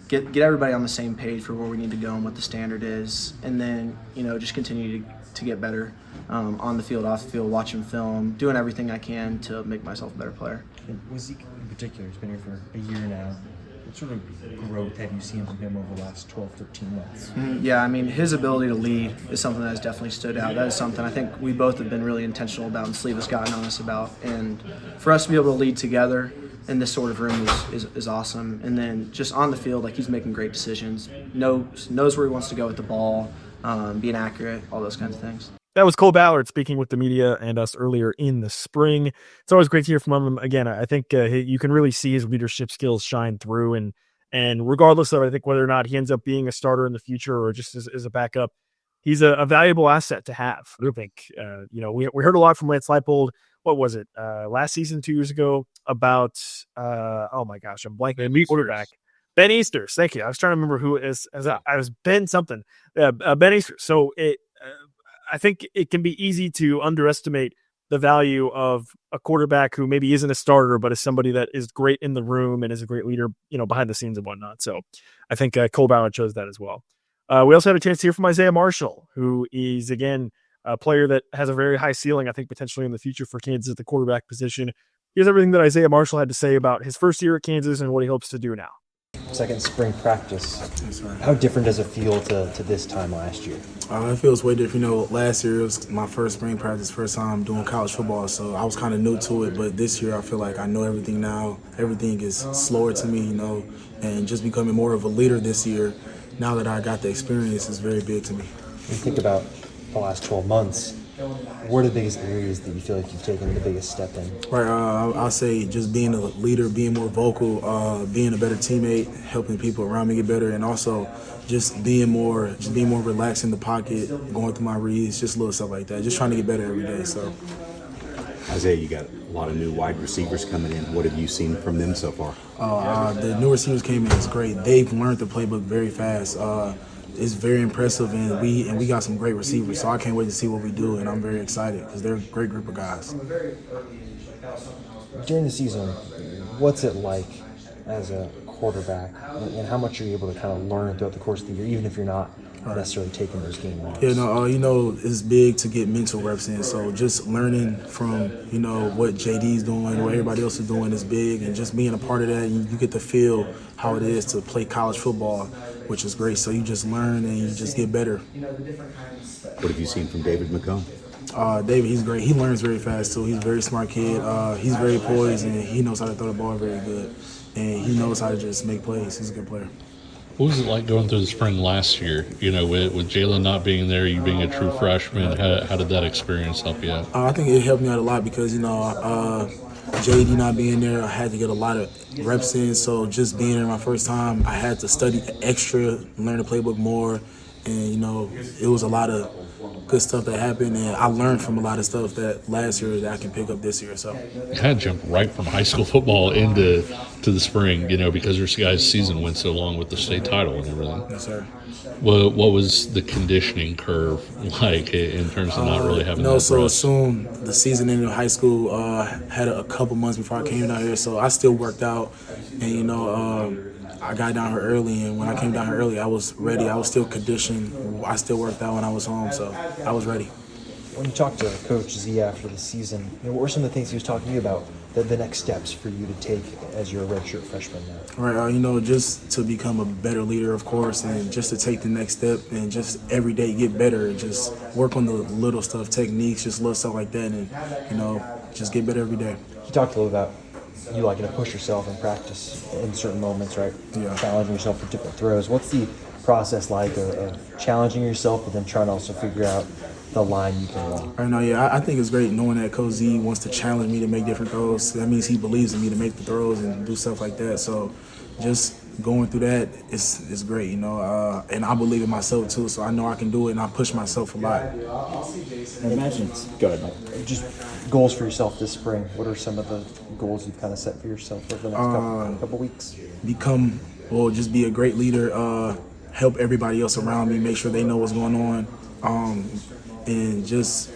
get everybody on the same page for where we need to go and what the standard is, and then just continue to get better. on the field, off the field, watching film, doing everything I can to make myself a better player. Was Zeke in particular, he's been here for a year now. What sort of growth have you seen from him over the last 12, 13 months? Yeah, I mean, his ability to lead is something that has definitely stood out. That is something I think we both have been really intentional about and Sleeve has gotten on us about. And for us to be able to lead together in this sort of room is awesome. And then just on the field, like, he's making great decisions, knows where he wants to go with the ball, being accurate, all those kinds of things. That was Cole Ballard speaking with the media and us earlier in the spring. It's always great to hear from him. Again, I think you can really see his leadership skills shine through. And regardless of, I think, whether or not he ends up being a starter in the future or just as a backup, he's a valuable asset to have. I think, we heard a lot from Lance Leipold. What was it? Last season, 2 years ago, about, oh my gosh, I'm blanking. Quarterback. Ben Easters. Thank you. I was trying to remember who it is. I was Ben something. Ben Easters. So I think it can be easy to underestimate the value of a quarterback who maybe isn't a starter, but is somebody that is great in the room and is a great leader, behind the scenes and whatnot. So I think Cole Ballard chose that as well. We also had a chance to hear from Isaiah Marshall, who is, again, a player that has a very high ceiling, I think, potentially in the future for Kansas at the quarterback position. Here's everything that Isaiah Marshall had to say about his first year at Kansas and what he hopes to do now. Second spring practice. How different does it feel to this time last year? It feels way different. Last year it was my first spring practice, first time doing college football, so I was kind of new to it. But this year I feel like I know everything now. Everything is slower to me, and just becoming more of a leader this year, now that I got the experience, is very big to me. When you think about the last 12 months, what are the biggest areas that you feel like you've taken the biggest step in? Right, I'll say just being a leader, being more vocal, being a better teammate, helping people around me get better, and also just being more relaxed in the pocket, going through my reads, just little stuff like that. Just trying to get better every day. So, Isaiah, you got a lot of new wide receivers coming in. What have you seen from them so far? The new receivers came in. It's great. They've learned the playbook very fast. It's very impressive, and we got some great receivers, so I can't wait to see what we do, and I'm very excited because they're a great group of guys. During the season, what's it like as a quarterback, and how much are you able to kind of learn throughout the course of the year, even if you're not necessarily taking those game reps? Yeah, it's big to get mental reps in, so just learning from, what JD's doing, what everybody else is doing is big, and just being a part of that, you get to feel how it is to play college football, which is great. So you just learn and you just get better. What have you seen from David McComb? David, he's great. He learns very fast, too. He's a very smart kid. He's very poised, and he knows how to throw the ball very good. And he knows how to just make plays. He's a good player. What was it like going through the spring last year? With Jalen not being there, you being a true freshman, how did that experience help you out? I think it helped me out a lot because, JD not being there, I had to get a lot of reps in. So just being there my first time, I had to study extra, learn the playbook more. And, it was a lot of good stuff that happened, and I learned from a lot of stuff that last year that I can pick up this year. So kind of jumped right from high school football into the spring, because your guys' season went so long with the state title and everything. Yes, sir. What was the conditioning curve like in terms of not really having that so rest? soon the season ended in high school, had a couple months before I came down here, so I still worked out, and I got down here early, and when I came down here early, I was ready. I was still conditioned. I still worked out when I was home, so I was ready. When you talked to Coach Z after the season, what were some of the things he was talking to you about, the next steps for you to take as you're a redshirt freshman now? Right, just to become a better leader, of course, and just to take the next step and just every day get better and just work on the little stuff, techniques, just little stuff like that, and, just get better every day. You talked a little about you liking to push yourself in practice in certain moments, right? Yeah. Challenging yourself for different throws. What's the process like of challenging yourself, but then trying to also figure out the line you can run? Right now, I think it's great knowing that Coach Z wants to challenge me to make different throws. That means he believes in me to make the throws and do stuff like that. So just going through that is great, and I believe in myself too. So I know I can do it, and I push myself a lot. I imagine it's good. Just goals for yourself this spring. What are some of the goals you've kind of set for yourself over the next couple weeks? Just be a great leader. Help everybody else around me. Make sure they know what's going on. And just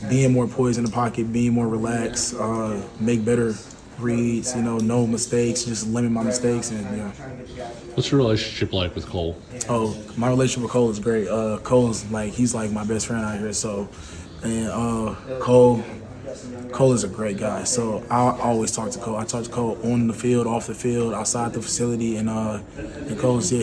being more poised in the pocket, being more relaxed, make better reads, no mistakes, just limit my mistakes, and yeah. What's your relationship like with Cole? Oh, my relationship with Cole is great. Cole's he's like my best friend out here. So, and Cole is a great guy. So I always talk to Cole. I talk to Cole on the field, off the field, outside the facility, and Cole is a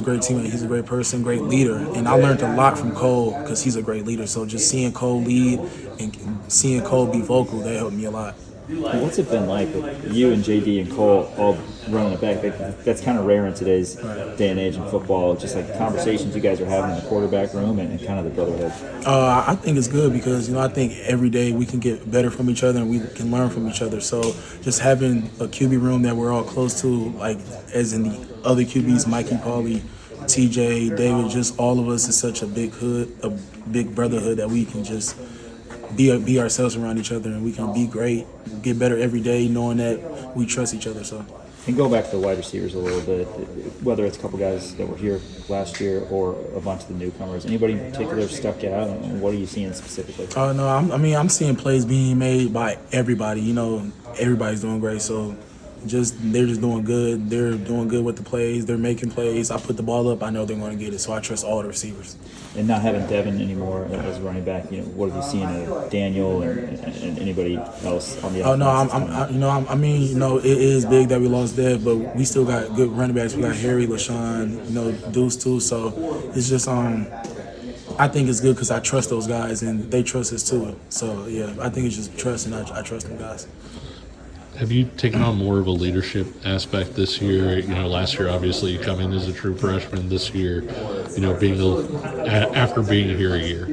great teammate. He's a great person, great leader, and I learned a lot from Cole because he's a great leader. So just seeing Cole lead and seeing Cole be vocal, that helped me a lot. What's it been like with you and JD and Cole all running it back? That's kind of rare in today's day and age in football. Just like the conversations you guys are having in the quarterback room and kind of the brotherhood. I think it's good because I think every day we can get better from each other and we can learn from each other. So just having a QB room that we're all close to, like as in the other QBs, Mikey, Paulie, TJ, David, just all of us is such a big brotherhood that we can just be ourselves around each other, and we can be great, get better every day, knowing that we trust each other. So, and go back to the wide receivers a little bit, whether it's a couple guys that were here last year or a bunch of the newcomers. Anybody in particular stuck out, and what are you seeing specifically? No, I'm seeing plays being made by everybody. Everybody's doing great. So, they're just doing good. They're doing good with the plays. They're making plays. I put the ball up. I know they're going to get it. So I trust all the receivers. And not having Devin anymore as running back, what have you seen of Daniel and anybody else on the offense? It is big that we lost Dev, but we still got good running backs. We got Harry, LaShawn, Deuce too. So it's just I think it's good because I trust those guys and they trust us too. So yeah, I think it's just trust, and I trust them guys. Have you taken on more of a leadership aspect this year? Last year, obviously, you come in as a true freshman. This year, after being here a year.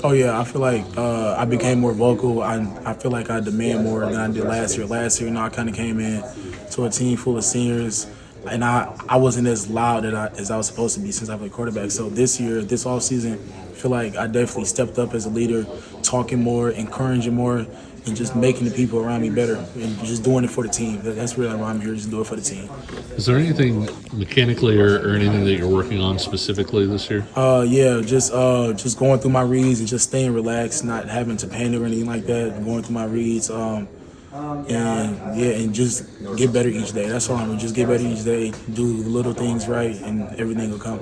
Oh, yeah. I feel like I became more vocal. I feel like I demand more than I did last year. Last year, I kind of came in to a team full of seniors, and I wasn't as loud as I was supposed to be since I played quarterback. So this year, this offseason, I feel like I definitely stepped up as a leader, talking more, encouraging more, and just making the people around me better and just doing it for the team. That's really why I'm here, just do it for the team. Is there anything mechanically or anything that you're working on specifically this year? Just going through my reads and just staying relaxed, not having to panic or anything like that, going through my reads. And just get better each day. That's all I'm doing. Just get better each day, do the little things right, and everything will come.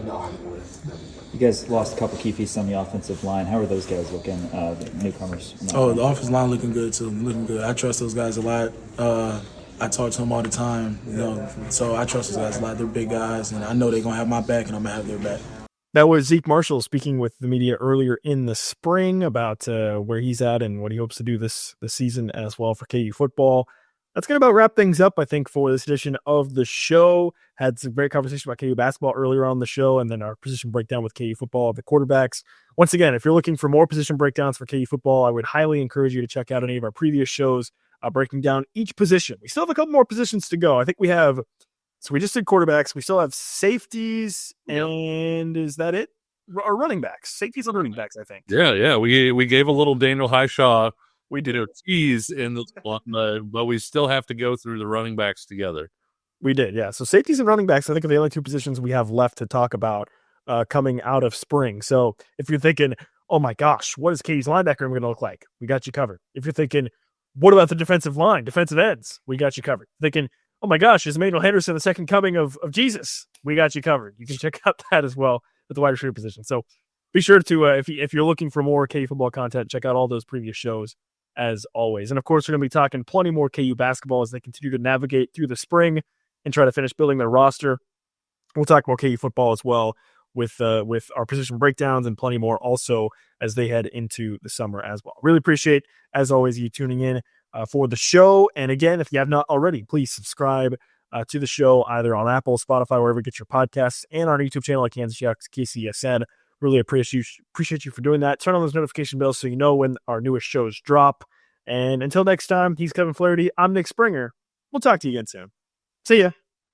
You guys lost a couple key pieces on the offensive line. How are those guys looking, the newcomers? The offensive line looking good too. Looking good. I trust those guys a lot. I talk to them all the time, so I trust those guys a lot. They're big guys, and I know they're going to have my back, and I'm going to have their back. That was Zeke Marshall speaking with the media earlier in the spring about where he's at and what he hopes to do this season as well for KU football. That's going to about wrap things up, I think, for this edition of the show. Had some great conversation about KU basketball earlier on the show, and then our position breakdown with KU football, the quarterbacks. Once again, if you're looking for more position breakdowns for KU football, I would highly encourage you to check out any of our previous shows breaking down each position. We still have a couple more positions to go. I think we just did quarterbacks. We still have safeties, and is that it? Or running backs. Safeties and running backs, I think. Yeah. We gave a little Daniel Highshaw. We did a tease in the one, but we still have to go through the running backs together. We did, yeah. So safeties and running backs, I think, are the only two positions we have left to talk about coming out of spring. So if you're thinking, oh my gosh, what is KU's linebacker room going to look like? We got you covered. If you're thinking, what about the defensive line, defensive ends? We got you covered. Thinking, oh my gosh, is Emmanuel Henderson the second coming of Jesus? We got you covered. You can check out that as well at the wide receiver position. So be sure to, if you're looking for more KU football content, check out all those previous shows as always. And of course, we're going to be talking plenty more KU basketball as they continue to navigate through the spring and try to finish building their roster. We'll talk more KU football as well with our position breakdowns and plenty more also as they head into the summer as well. Really appreciate, as always, you tuning in for the show. And again, if you have not already, please subscribe to the show either on Apple, Spotify, wherever you get your podcasts, and on our YouTube channel at Kansas Jacks KCSN. Really appreciate you for doing that. Turn on those notification bells so you know when our newest shows drop. And until next time, he's Kevin Flaherty. I'm Nick Springer. We'll talk to you again soon. See ya.